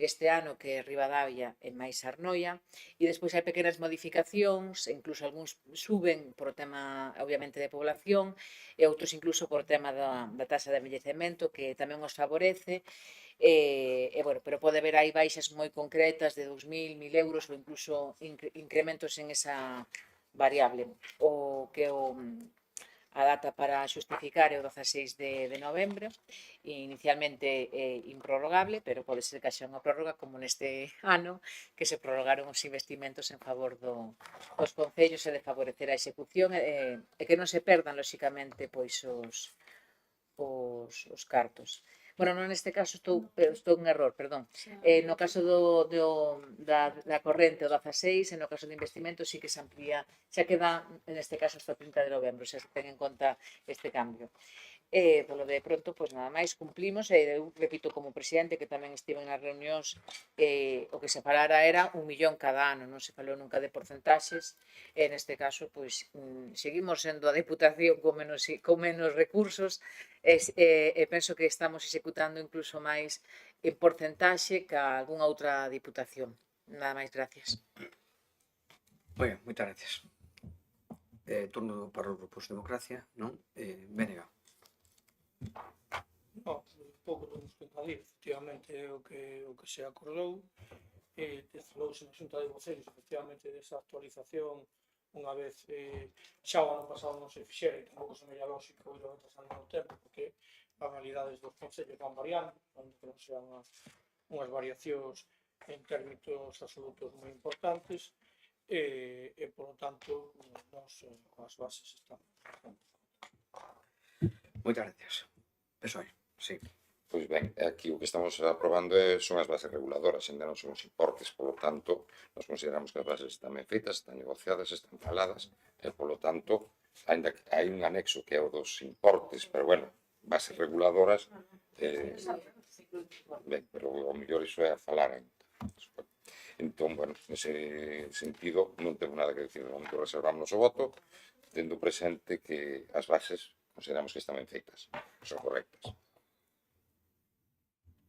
este ano, que é Ribadavia e máis Arnoia, e despois hai pequenas modificacións, incluso algúns suben por o tema, obviamente, de población, e outros incluso por o tema da taxa de envellecemento, que tamén os favorece, bueno, pero pode haber aí baixas moi concretas de 2.000, 1.000 euros ou incluso incrementos en esa variable. O que a data para xustificar é o 16 de novembro, inicialmente improrrogable, pero pode ser que haxa unha prórroga como neste ano, que se prorrogaron os investimentos en favor dos concellos e de favorecer a execución e que non se perdan, lóxicamente, pois os cartos. Bueno, non neste caso estou en error, perdón. No caso da corrente o 16, e no caso de investimento sí que se amplía, xa queda neste caso hasta o 30 de novembro, xa se ten en conta este cambio. Polo de pronto, pois nada máis, cumplimos, e eu repito como presidente que tamén estive nas reunións, o que se falara era 1 millón cada ano, non se falou nunca de porcentaxes, e neste caso, pois, seguimos sendo a Deputación con menos recursos, e penso que estamos executando incluso máis en porcentaxe que algunha outra Diputación. Nada máis, gracias. Moi ben, moitas gracias. Turno para os grupos Democracia, non? Bénega. No, pouco temos que engadir, efectivamente, o que se acordou, falouse na Xunta de Voceiros, efectivamente, desa actualización, unha vez xa o ano pasado non se fixera, e tampouco se media lógico ir retrasando no tempo, porque as realidades dos concellos van variando, non que non sean unhas variacións en términos absolutos moi importantes, e polo tanto, nos as bases están. Moitas gracias. PSOE, sí. Pois ben, aquí o que estamos aprobando son as bases reguladoras, ainda non son os importes, polo tanto, nos consideramos que as bases están ben feitas, están negociadas, están faladas, e polo tanto, ainda que hai un anexo que é o dos importes, pero bueno, bases reguladoras, ben, pero o mellor iso é a falar ainda. Entón, bueno, nese sentido, non temos nada que decir, non reservamos o voto, tendo presente que as bases consideramos que están ben feitas, son correctas.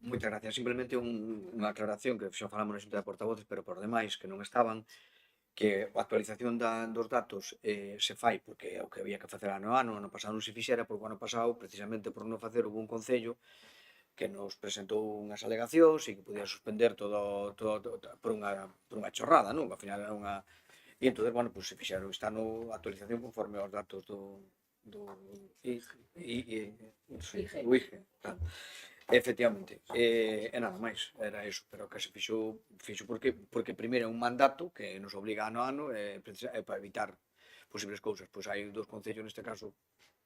Moitas gracias. Simplemente unha aclaración que xa falamos na Xunta de Portavoces, pero por demais que non estaban, que a actualización dos datos se fai porque é o que había que facer ano a ano pasado non se fixera, porque o ano pasado, precisamente por non facer, houve un concello que nos presentou unhas alegacións e que podía suspender todo por unha chorrada, non? Ao final era unha... E entón, bueno, pues se fixeron esta ano actualización conforme aos datos do IGE, claro. Efectivamente, e nada máis, era eso, pero que se fixo porque primeiro é un mandato que nos obliga ano a ano para evitar posibles cousas. Pois hai dos concellos neste caso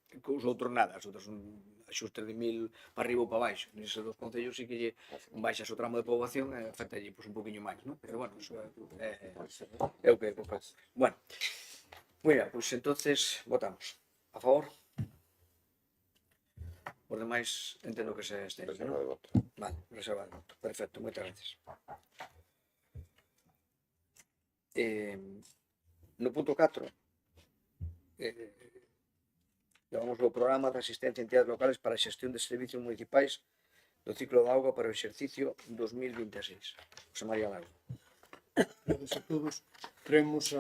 que os outros nada, os outros son axustes de 1000 para arriba ou para baixo. Neses dos concellos sí que lle baixas o tramo de poboación e afectalle pois, un poquinho máis, non? Pero bueno, eso é o que pasa. Bueno, moi ben, pois entonces votamos. A favor? Por demais, entendo que se estende, Reserva de voto. Vale, reserva de voto. Perfecto, moitas gracias. No punto 4, levamos o programa de asistencia a entidades locales para a xestión de servicios municipais do ciclo de auga para o exercicio 2026. José María Lago. Gracias a todos. Traemos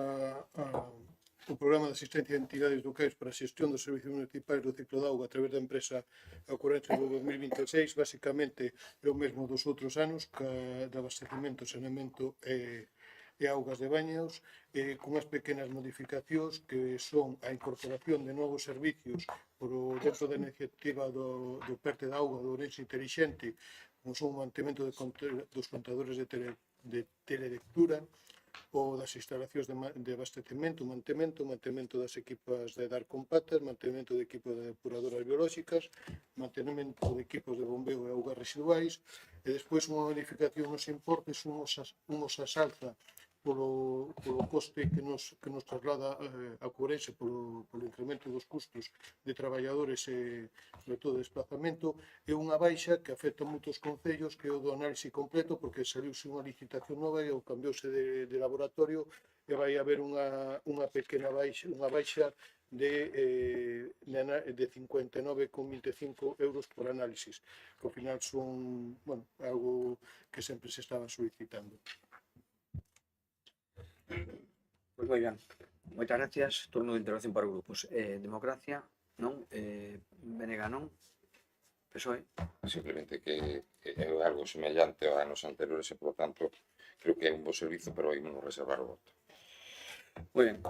o programa de asistencia a entidades locais para a xestión dos servicios municipais do ciclo de auga a través da empresa Ocorrencia do 2026. Básicamente é o mesmo dos outros anos, de abastecimento, saneamento e augas de baños, con unhas pequenas modificacións que son a incorporación de novos servicios dentro da iniciativa do PERTE da auga do Ourense Intelixente, como son o mantemento dos contadores de telelectura, ou das instalacións de abastecemento, mantemento das equipas de dar con patas, mantemento de equipos de depuradoras biolóxicas, mantemento de equipos de bombeo e augas residuais, e despois unha modificación nos importes, uns as alza polo coste que nos traslada a Ourense polo incremento dos custos de traballadores e, sobre todo, desplazamento, e unha baixa que afecta a moitos concellos, que é o do análise completo, porque saliuse unha licitación nova e o cambiouse de laboratorio e vai haber unha pequena baixa, de 59,25 euros por análisis, que ao final son, bueno, algo que sempre se estaba solicitando. Pois moi ben, moitas gracias. Turno de intervención para os grupos. Democracia, non? Benega, non? PSOE. Simplemente que é algo semellante a anos anteriores e, por lo tanto, creo que é un bo servizo, pero aí non reservar o voto. Moi ben.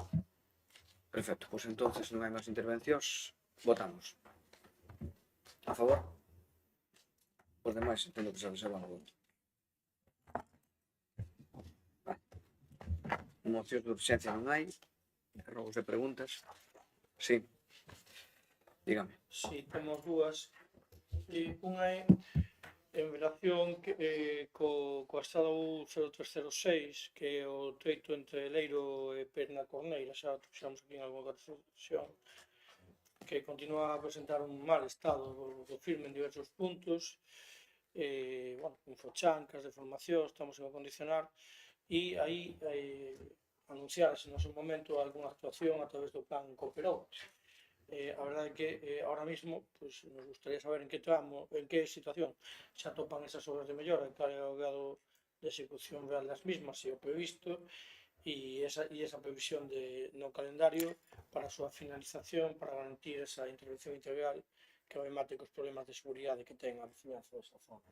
Perfecto, pois entonces non hai máis intervencións. Votamos. A favor? Os demais entendo que se reservan o voto. Mocións de urxencia non hai. Rogos de preguntas. Sí. Dígame. Si, temos dúas. Unha é en relación co estado 0306, que é o treito entre Leiro e Perna Corneira, xa fixamos aquí en algunha sesión. que continúa a presentar un mal estado do firme en diversos puntos, bueno, infochancas de formación, estamos en acondicionar, e aí anunciarse no seu momento algunha actuación a través do plan Cooperou. A verdade é que ahora mismo pues, nos gustaría saber en que tramo, en que situación se atopan esas obras de mellora, cal é o grado de execución real das mismas e o previsto, e esa previsión no calendario para a súa finalización, para garantir esa intervención integral que remate cos problemas de seguridade que ten a veciñanza desa zona.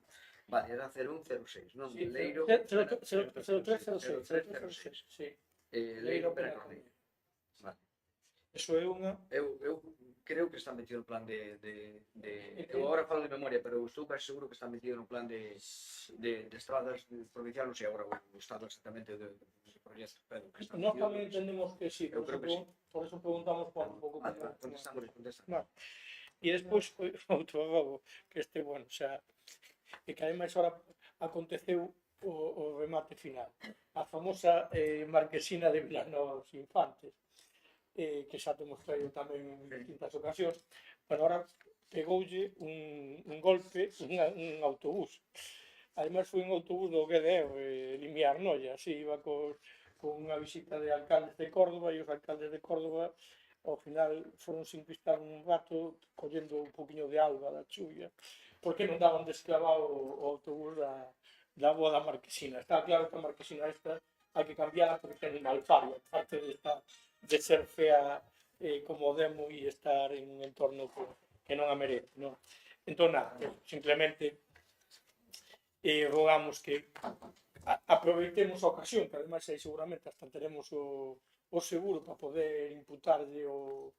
Vale, era 0106, non? Sí, Leiro, 0306, sí. Leiro Peracordeiro. Vale. Eso é unha... Eu creo que está metido no plan eu agora falo de memoria, pero estou casi seguro que está metido no plan de estradas provincial, non sei agora o estado exactamente do proxecto, pero que está Nós metido. tamén entendemos que sí, Eu creo que sí. por eso preguntamos por un pouco Vale, como... contestamos. Vale. E despois, outro robo, que bueno, xa, e que ademais ahora aconteceu o remate final. A famosa marquesina de Vilanova dos Infantes, que xa te mostrei tamén en distintas ocasións, pero ahora pegoulle un golpe un autobús. Ademais foi un autobús do GDE, Limiar Noia, así iba con unha visita de alcaldes de Córdoba, e os alcaldes de Córdoba ao final foron sin pistar un rato collendo un poquinho de auga da chuvia, porque non daban desclavado o autobús da boa da marquesina. Está claro que a marquesina esta hai que cambiarla porque ten un mal fario, aparte de ser fea como demo e estar en un entorno que non a merece, non? Entón, nada, simplemente rogamos que aproveitemos a ocasión, que ademais aí seguramente hasta teremos o seguro para poder imputarlle o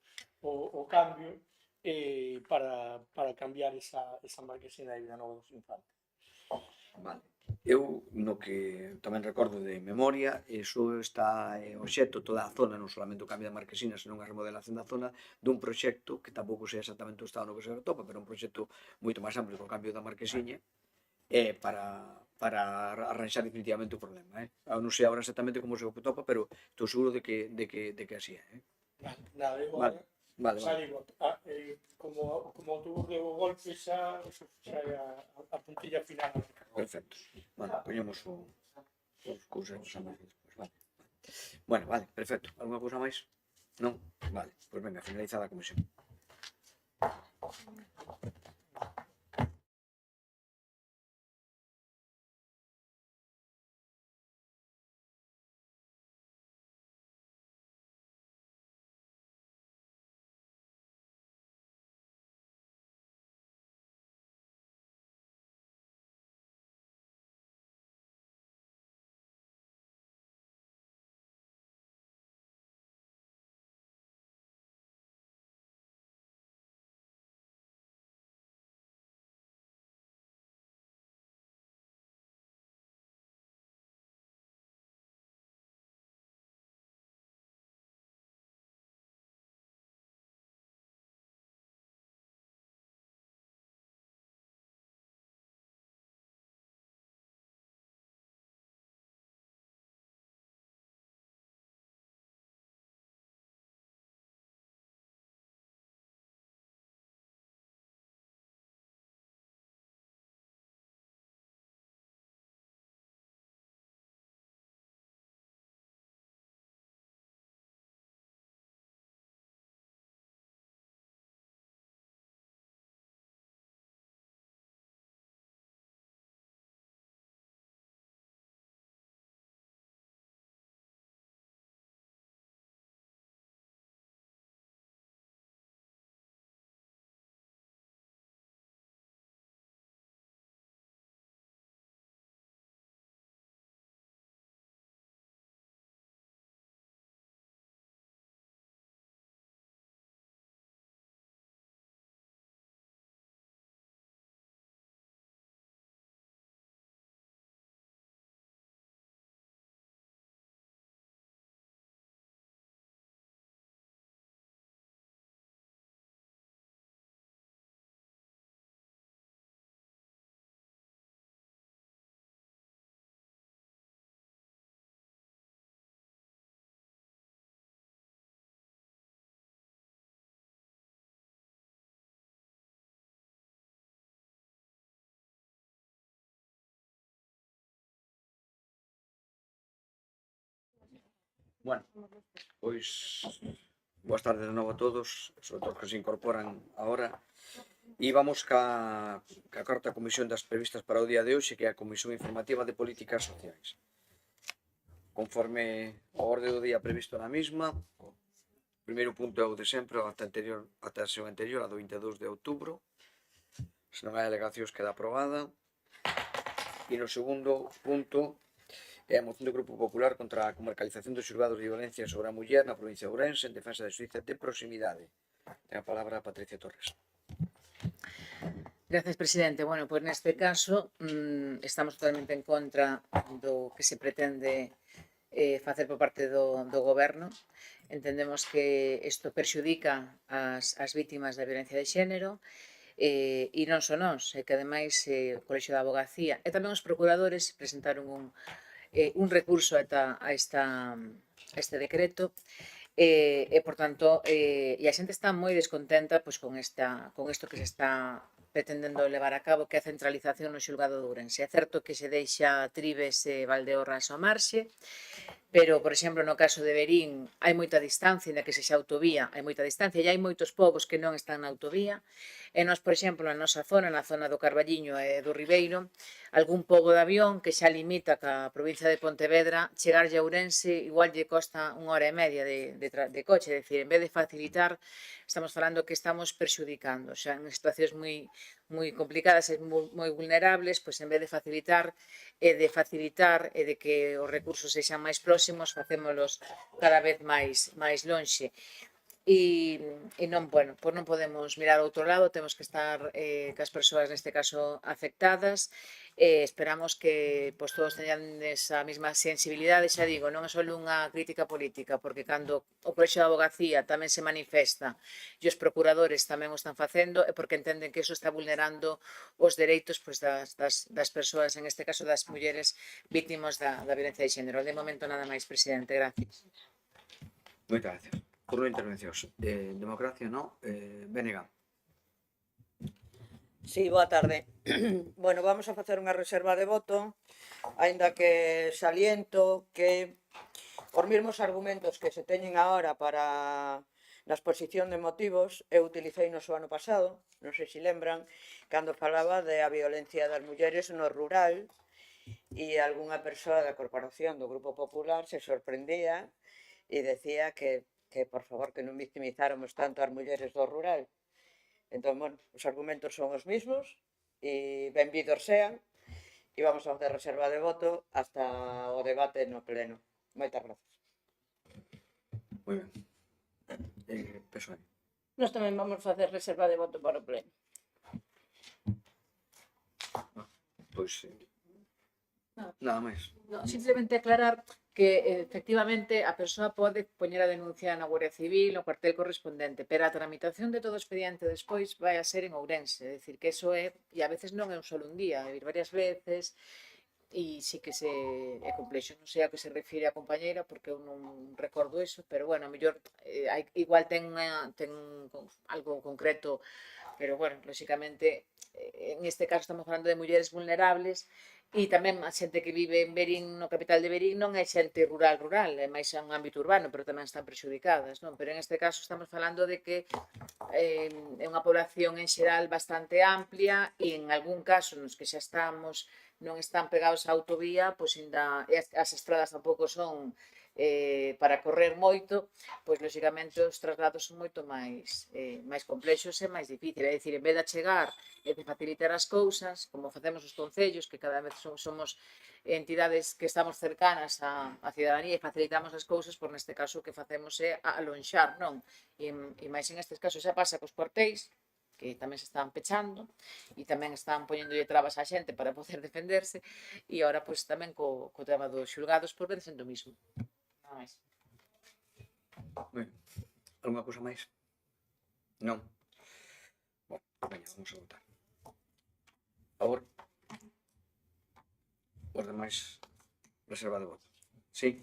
cambio para cambiar esa marquesina de Vilanova dos Infantes. Vale. Eu, no que tamén recordo de memoria, iso está obxecto toda a zona, non solamente o cambio da marquesina, senón a remodelación da zona dun proxecto que tampouco sei exactamente o estado no que se atopa, pero un proxecto moito máis amplio que o cambio da marquesiña para arranxar definitivamente o problema. Non sei agora exactamente como se atopa, pero estou seguro de que así é. Nada, Vale. xa digo, como o tubo de golpe xa é a puntilla final. Perfecto. Bueno, poñemos os cousas a máis despois. Vale. Bueno, vale, perfecto. Alguna cousa máis? Non? Vale, pois venga, finalizada a comisión. Bueno, pois boas tardes de novo a todos, sobre todo os que se incorporan agora. E vamos ca cuarta comisión das previstas para o día de hoxe, que é a Comisión Informativa de Políticas Sociais. Conforme a orde do día previsto na mesma, o primeiro punto é o de sempre, ata a sesión anterior, a do 22 de outubro. Se non hai alegacións, queda aprobada. E no segundo punto é a moción do Grupo Popular contra a comarcalización dos xulgados de violencia sobre a muller na provincia de Ourense en defensa da xustiza de proximidade. Ten a palabra a Patricia Torres. Gracias, presidente. Bueno, pois neste caso estamos totalmente en contra do que se pretende facer por parte do goberno. Entendemos que isto perxudica as vítimas da violencia de xénero, e non só nós, que ademais o Colexio da Abogacía e tamén os procuradores presentaron un recurso a este decreto, e por tanto a xente está moi descontenta pois con isto que se está pretendendo levar a cabo, que é a centralización no xulgado de Ourense. É certo que se deixa Tribes e Valdeorras ao marxe, pero, por exemplo, no caso de Verín hai moita distancia, ainda que sexa autovía, hai moita distancia, e hai moitos povos que non están na autovía, e nós, por exemplo, na nosa zona, na zona do Carballiño e do Ribeiro, algún pobo de avión que xa limita ca provincia de Pontevedra, chegarlle a Ourense igual lle costa 1 hora e media de coche, é dicir, en vez de facilitar, estamos falando que estamos perxudicando, xa en situacións moi complicadas e moi vulnerables, pois en vez de facilitar e de que os recursos sexan máis próximos, facémolos cada vez máis lonxe. E non, bueno, pois non podemos mirar ao outro lado, temos que estar cas persoas neste caso afectadas, esperamos que pois todos teñan esa mesma sensibilidade, xa digo, non é só unha crítica política, porque cando o Colexio da Abogacía tamén se manifesta e os procuradores tamén o están facendo, é porque entenden que iso está vulnerando os dereitos pois das persoas, en este caso das mulleres vítimas da violencia de xénero. De momento nada máis, presidente, gracias. Moitas gracias. Turno de intervencións. Democracia, no? Bénega. Sí, boa tarde. Bueno, vamos a facer unha reserva de voto, aínda que saliento que os mesmos argumentos que se teñen agora para na exposición de motivos, eu utilicei no ano pasado, non sei se lembran, cando falaba de a violencia das mulleres no rural, e algunha persoa da Corporación do Grupo Popular se sorprendía e decía que por favor, que non victimizáramos tanto as mulleres do rural. Entón, bueno, os argumentos son os mesmos e benvidos sean e vamos a facer reserva de voto hasta o debate no pleno. Moitas gracias. Moi ben. PSOE. Nós tamén vamos facer reserva de voto para o pleno. Pois, nada máis. No, simplemente aclarar que efectivamente a persoa pode poñer a denuncia na Guardia Civil no cuartel correspondente, pero a tramitación de todo o expediente despois vai a ser en Ourense, é dicir, que eso é, e a veces non é un solo un día, é ir varias veces, e sí que é complexo, non sei a que se refire a compañeira, porque eu non recordo eso, pero bueno, a mellor igual ten algo concreto, pero bueno, lóxicamente, en este caso estamos falando de mulleres vulnerables, e tamén a xente que vive en Verín, no capital de Verín, non é xente rural, é máis un ámbito urbano, pero tamén están prexudicadas, non? Pero en este caso estamos falando de que é unha población en xeral bastante amplia e en algún caso nos que xa estamos non están pegados á autovía, pois ainda as estradas tampouco son para correr moito, pois lóxicamente os traslados son moito máis complexos e máis difíciles. É dicir, en vez de achegar e de facilitar as cousas, como facemos os concellos, que cada vez somos entidades que estamos cercanas á cidadanía e facilitamos as cousas, por neste caso o que facemos é alonxar, non? E máis en estes casos xa pasa cos cuartéis, que tamén se están pechando e tamén están poñéndolle trabas á xente para poder defenderse, e agora pois tamén co tema dos xulgados por ver sendo o mismo. Nada máis. Ben. Alguna cousa máis? Non? Bom, veña, vamos a votar. A favor? Os demais, reserva de votos. Sí?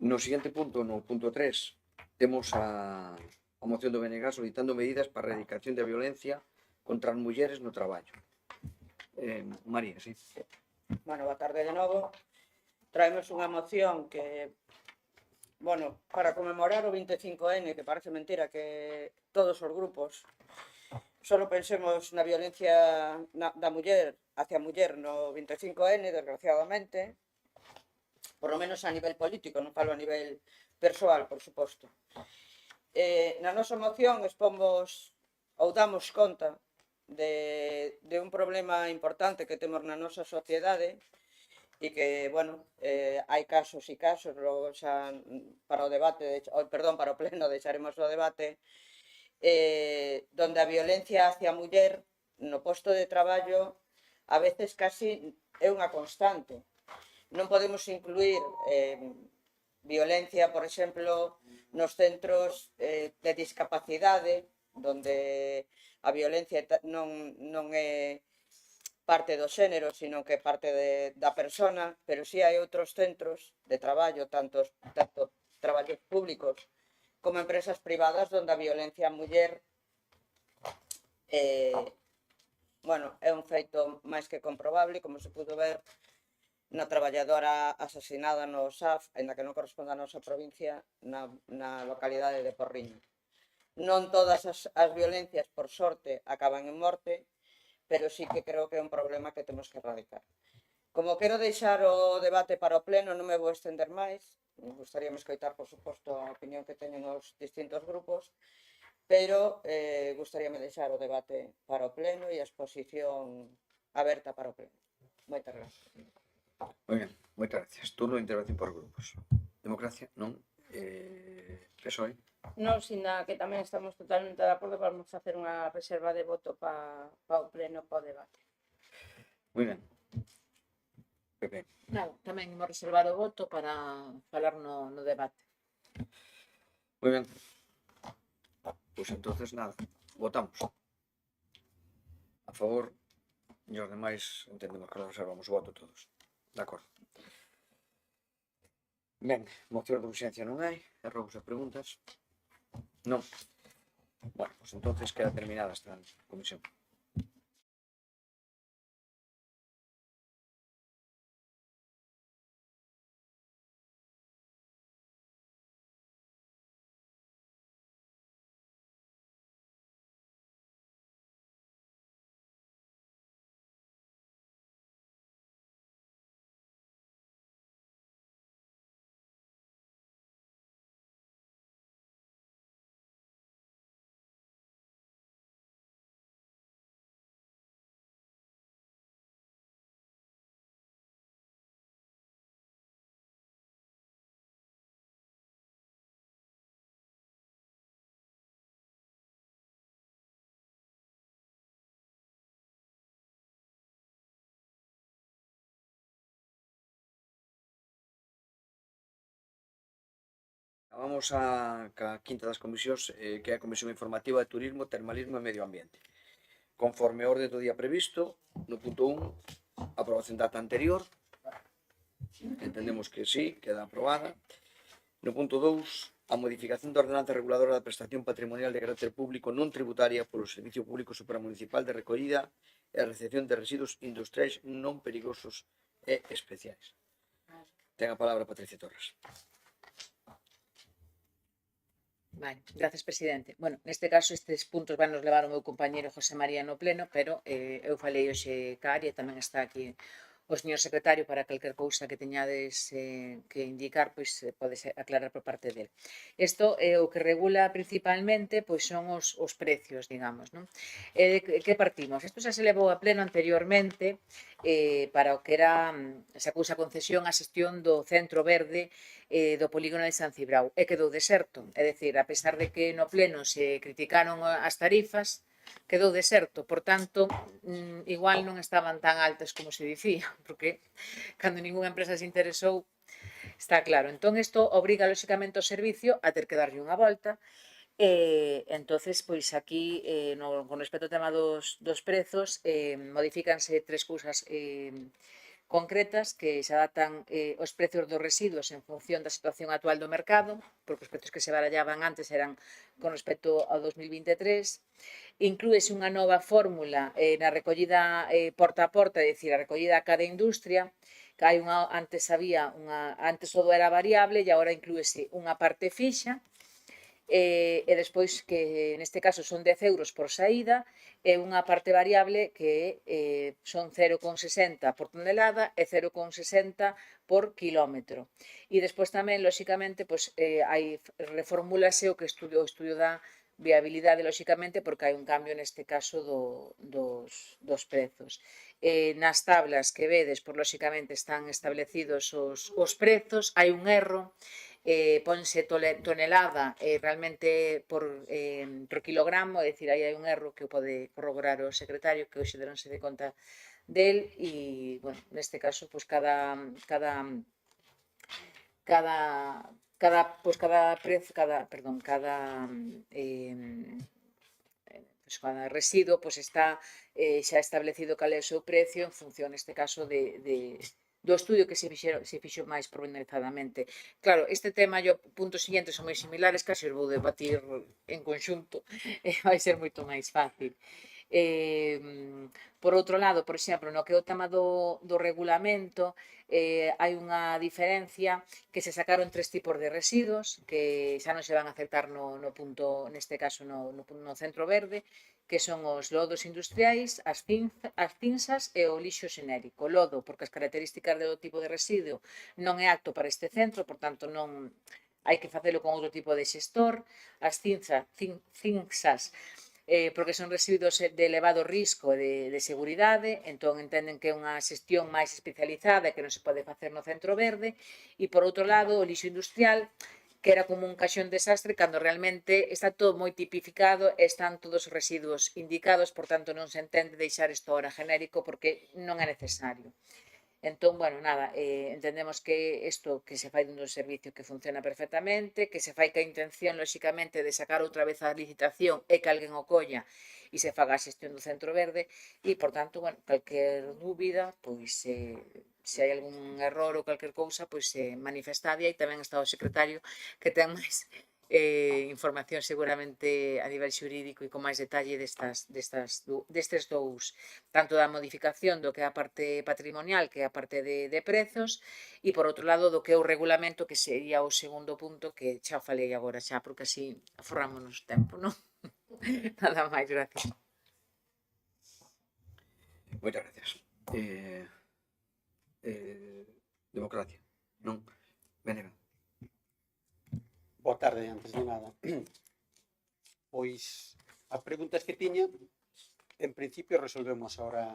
No seguinte punto, no punto 3, temos a moción do BNG solicitando medidas para a erradicación da violencia contra as mulleres no traballo. María, sí. Bueno, boa tarde de novo. Traemos unha moción que, bueno, para conmemorar o 25N, que parece mentira que todos os grupos solo pensemos na violencia da muller hacia a muller no 25N, desgraciadamente, por lo menos a nivel político, non falo a nivel persoal, por suposto. Na nosa moción expomos ou damos conta de un problema importante que temos na nosa sociedade e que, bueno, hai casos e casos, logo xa para o debate, para o pleno deixaremos o debate, donde a violencia hacia a muller no posto de traballo a veces casi é unha constante. Non podemos incluir violencia, por exemplo, nos centros de discapacidade, donde a violencia non é parte do xénero, sino que é parte da persona, pero si hai outros centros de traballo, tanto traballos públicos como empresas privadas, onde a violencia á muller bueno, é un feito máis que comprobable, como se pudo ver na traballadora asesinada no SAF, ainda que non corresponda a nosa provincia, na localidade de Porriño. Non todas as violencias, por sorte, acaban en morte, pero sí que creo que é un problema que temos que erradicar. Como quero deixar o debate para o pleno, non me vou estender máis. Me gustaría escoitar, por suposto, a opinión que teñen os distintos grupos, pero gustaríame deixar o debate para o pleno e a exposición aberta para o pleno. Moitas gracias. Moi ben, moitas gracias. Turno de intervención por grupos. Democracia, non? PSOE. Non, sina que tamén estamos totalmente de acordo, vamos facer unha reserva de voto para o pleno, para o debate. Moi ben. PP. Nada, tamén imos reservar o voto para falar no debate. Moi ben. Pois entonces nada, votamos. A favor, e os demais entendemos que reservamos o voto todos. De acordo. Ben, moción de urxencia non hai, errou as preguntas. Non. Bueno, pois entonces queda terminada esta comisión. Vamos a quinta das comisións, que é a Comisión Informativa de Turismo, Termalismo e Medio Ambiente. Conforme a orde do día previsto, no punto 1, aprobación data anterior, entendemos que sí, queda aprobada. No punto 2, a modificación da ordenanza reguladora da prestación patrimonial de carácter público non tributaria polo Servicio Público Supramunicipal de Recollida e a recepción de residuos industriais non perigosos e especiais. Ten a palabra Patricia Torres. Vale, gracias, presidente. Bueno, neste caso, estes puntos van nos levar o meu compañeiro José María no pleno, pero eu falei hoxe ca área, tamén está aquí o señor secretario para calquer cousa que teñades que indicar, pois pode aclarar por parte dele. Isto o que regula principalmente pois son os precios, digamos, non? Que partimos? Isto xa se levou a pleno anteriormente para o que era, se acusa concesión a xestión do centro verde do polígono de San Cibrao, e quedou deserto, é dicir, a pesar de que no pleno se criticaron as tarifas, quedou deserto, por tanto, igual non estaban tan altas como se dicía, porque cando ninguna empresa se interesou, está claro. Entón, isto obriga, lóxicamente, o servicio a ter que darlle unha volta, entonces, pois aquí, con respecto ao tema dos prezos, modifícanse tres cousas concretas que se adaptan os precios dos residuos en función da situación actual do mercado, porque os precios que se barallaban antes eran con respecto ao 2023. Inclúese unha nova fórmula na recollida porta a porta, é dicir, a recollida a cada industria, que antes todo era variable e agora inclúese unha parte fixa, e despois que neste caso son 10 euros por saída e unha parte variable que son 0,60 por tonelada e 0,60 por quilómetro. E despois tamén, lóxicamente, reformúlase o estudio da viabilidade, lóxicamente, porque hai un cambio neste caso dos prezos. Nas tablas que vedes, lóxicamente, están establecidos os prezos, hai un erro, ponse tonelada realmente por kilogramo, é dicir, aí hai un erro que pode corroborar o secretario, que hoxe deronse de conta del, e, bueno, neste caso, cada residuo está xa establecido cal é o seu precio en función, neste caso, do estudio que se fixo máis pormenorizadamente. Claro, este tema e o punto seguinte son moi similares, case os vou debatir en conxunto, vai ser moito máis fácil. Por outro lado, por exemplo, no que é o tema do regulamento, hai unha diferencia que se sacaron 3 tipos de residuos que xa non se van a aceptar no punto, neste caso no centro verde, que son os lodos industriais, as cinzas e o lixo xenérico. O lodo, porque as características do tipo de residuo non é apto para este centro, por tanto non hai que facelo con outro tipo de xestor. As cinzas, porque son residuos de elevado risco de seguridade, entón entenden que é unha xestión máis especializada que non se pode facer no centro verde. E, por outro lado, o lixo industrial, que era como un caixón desastre, cando realmente está todo moi tipificado e están todos os residuos indicados, por tanto non se entende deixar isto ahora genérico porque non é necesario. Entón, bueno, nada, entendemos que isto que se fai dun servicio que funciona perfectamente, que se fai ca intención, lóxicamente, de sacar outra vez a licitación e que alguén o colla e se faga a xestión do centro verde e, por tanto, bueno, calquer dúbida, pois, se hai algún error ou calquer cousa, pois manifestade, e tamén está o secretario que ten máis información seguramente a nivel xurídico e con máis detalle destes dous, tanto da modificación do que é a parte patrimonial, que é a parte de prezos, e por outro lado do que é o regulamento, que sería o segundo punto, que xa falei agora xa, porque así aforrámonos tempo, non? Nada máis, gracias. Moitas gracias. Democracia, non? Benega. Boa tarde, antes de nada. Pois, as preguntas que tiña, en principio resolvemos ahora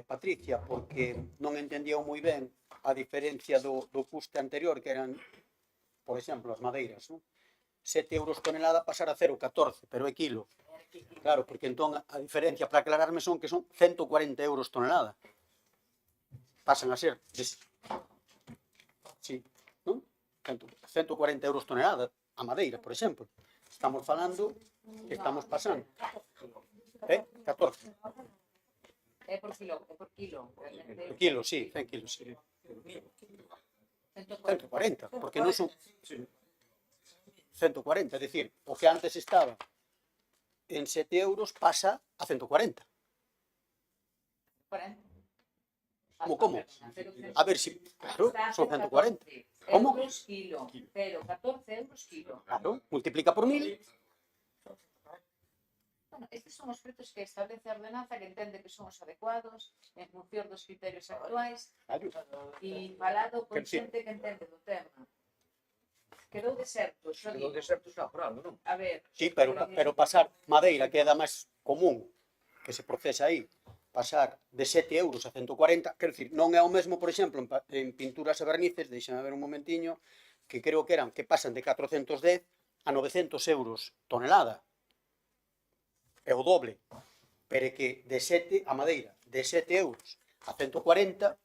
Patricia, porque non entendía moi ben a diferencia do custe anterior, que eran, por exemplo, as madeiras, non? 7 euros tonelada pasar a 0,14, pero é kilo. Claro, porque entón a diferencia, para aclararme, son que son 140 euros tonelada. Pasan a ser... Sí, non? 140 euros tonelada a madeira, por exemplo. Estamos falando que estamos pasando. 14. É por kilo. Por kilo, sí, 100 kilos, sí. 140, porque non son 140, é dicir, o que antes estaba en 7 euros pasa a 140. Como? A ver si, claro, son 140. Como? Euros kilo, pero 14 euros kilo. Claro, multiplica por 1000. Bueno, estes son os prezos que establece a ordenanza, que entende que son os adecuados en función dos criterios actuais, e falado con xente que entende do tema. Quedou deserto, xo digo. Quedou deserto xa forado, non? A ver... Sí, pero pasar madeira, que é da máis común que se procesa aí, pasar de 7 euros a 140, quero dicir, non é o mesmo, por exemplo, en pinturas e vernices, deixame ver un momentiño, que creo que pasan de 410 a 900 euros tonelada. É o doble. Pero é que de 7 a madeira, de 7 euros a 140,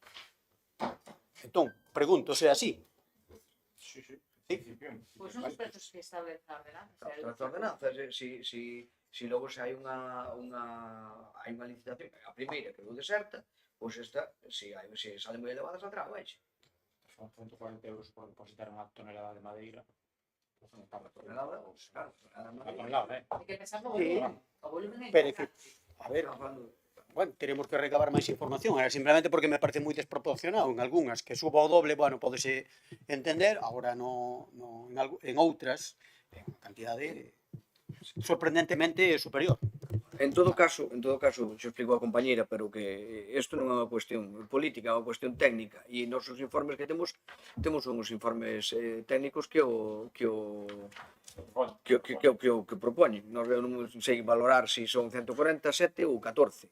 entón, pregunto se é así. Sí. Pois son os prezos que establece a ordenanza. As ordenanzas, si logo se hai unha licitación, a primeira quedou deserta, pois esta, se sale moi elevada, saldrá baixo. Son 140 euros por depositar unha tonelada de madeira. Tonelada, claro, Unha tonelada, Hay que pensar no Sí. volumen. O volumen é Pero, importante. a ver, bueno, teremos que recabar máis información, era simplemente porque me parece moi desproporcionado en algunhas, que suba o doble, bueno, podese entender, agora en outras, a cantidade sorprendentemente superior. En todo caso, xo explico a compañeira, pero que isto non é unha cuestión política, é unha cuestión técnica, e nos os informes que temos uns informes técnicos que propoñen. Nos non sei valorar se son 147 ou 14.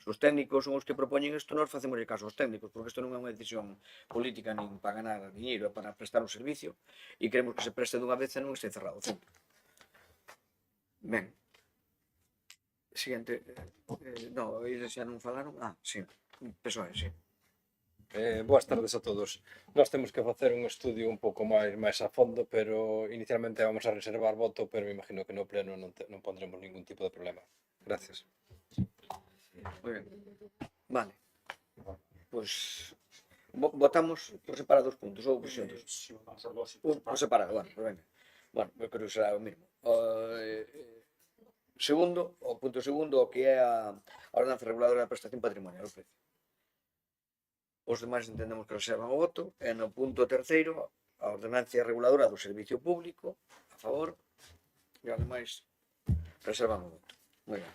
Os técnicos son os que propoñen isto, nós facemos caso aos técnicos, porque isto non é unha decisión política nin para ganar dinheiro, é para prestar un servicio, e queremos que se preste dunha vez e non este cerrado o centro. Ben. Siguiente. No, eles xa non falaron. Sí. PSOE, sí. Boas tardes a todos. Nós temos que facer un estudio un pouco máis a fondo, pero inicialmente vamos a reservar voto, pero me imagino que no pleno non pondremos ningún tipo de problema. Gracias. Moi ben. Vale. Pois votamos por separado os puntos ou por xuntos. Por separado, bueno, pues venga. Bueno, eu creo que será o mismo. Segundo, o punto segundo, o que é a ordenanza reguladora da prestación patrimonial, o precio. Os demais entendemos que reservan o voto. E no punto terceiro, a ordenanza reguladora do servicio público, a favor, e ademais reservan o voto. Moi ben.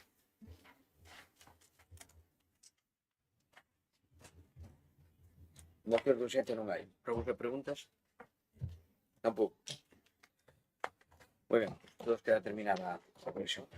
Mocións de urxencia non hai. Preguntas? Tampouco. Moi ben, todos queda terminada a comisión.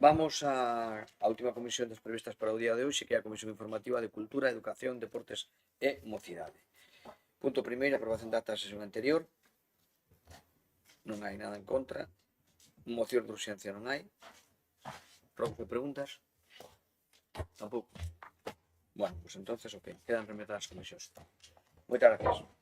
Vamos á última comisión das previstas para o día de hoxe, que é a Comisión Informativa de Cultura, Educación, Deportes e Mocidade. Punto primeiro, aprobación da ata da sesión anterior. Non hai nada en contra. Moción de urxencia non hai. Ronco de preguntas? Tampouco. Bueno, pues entonces, ok. Quedan rematadas as comisións. Moitas gracias.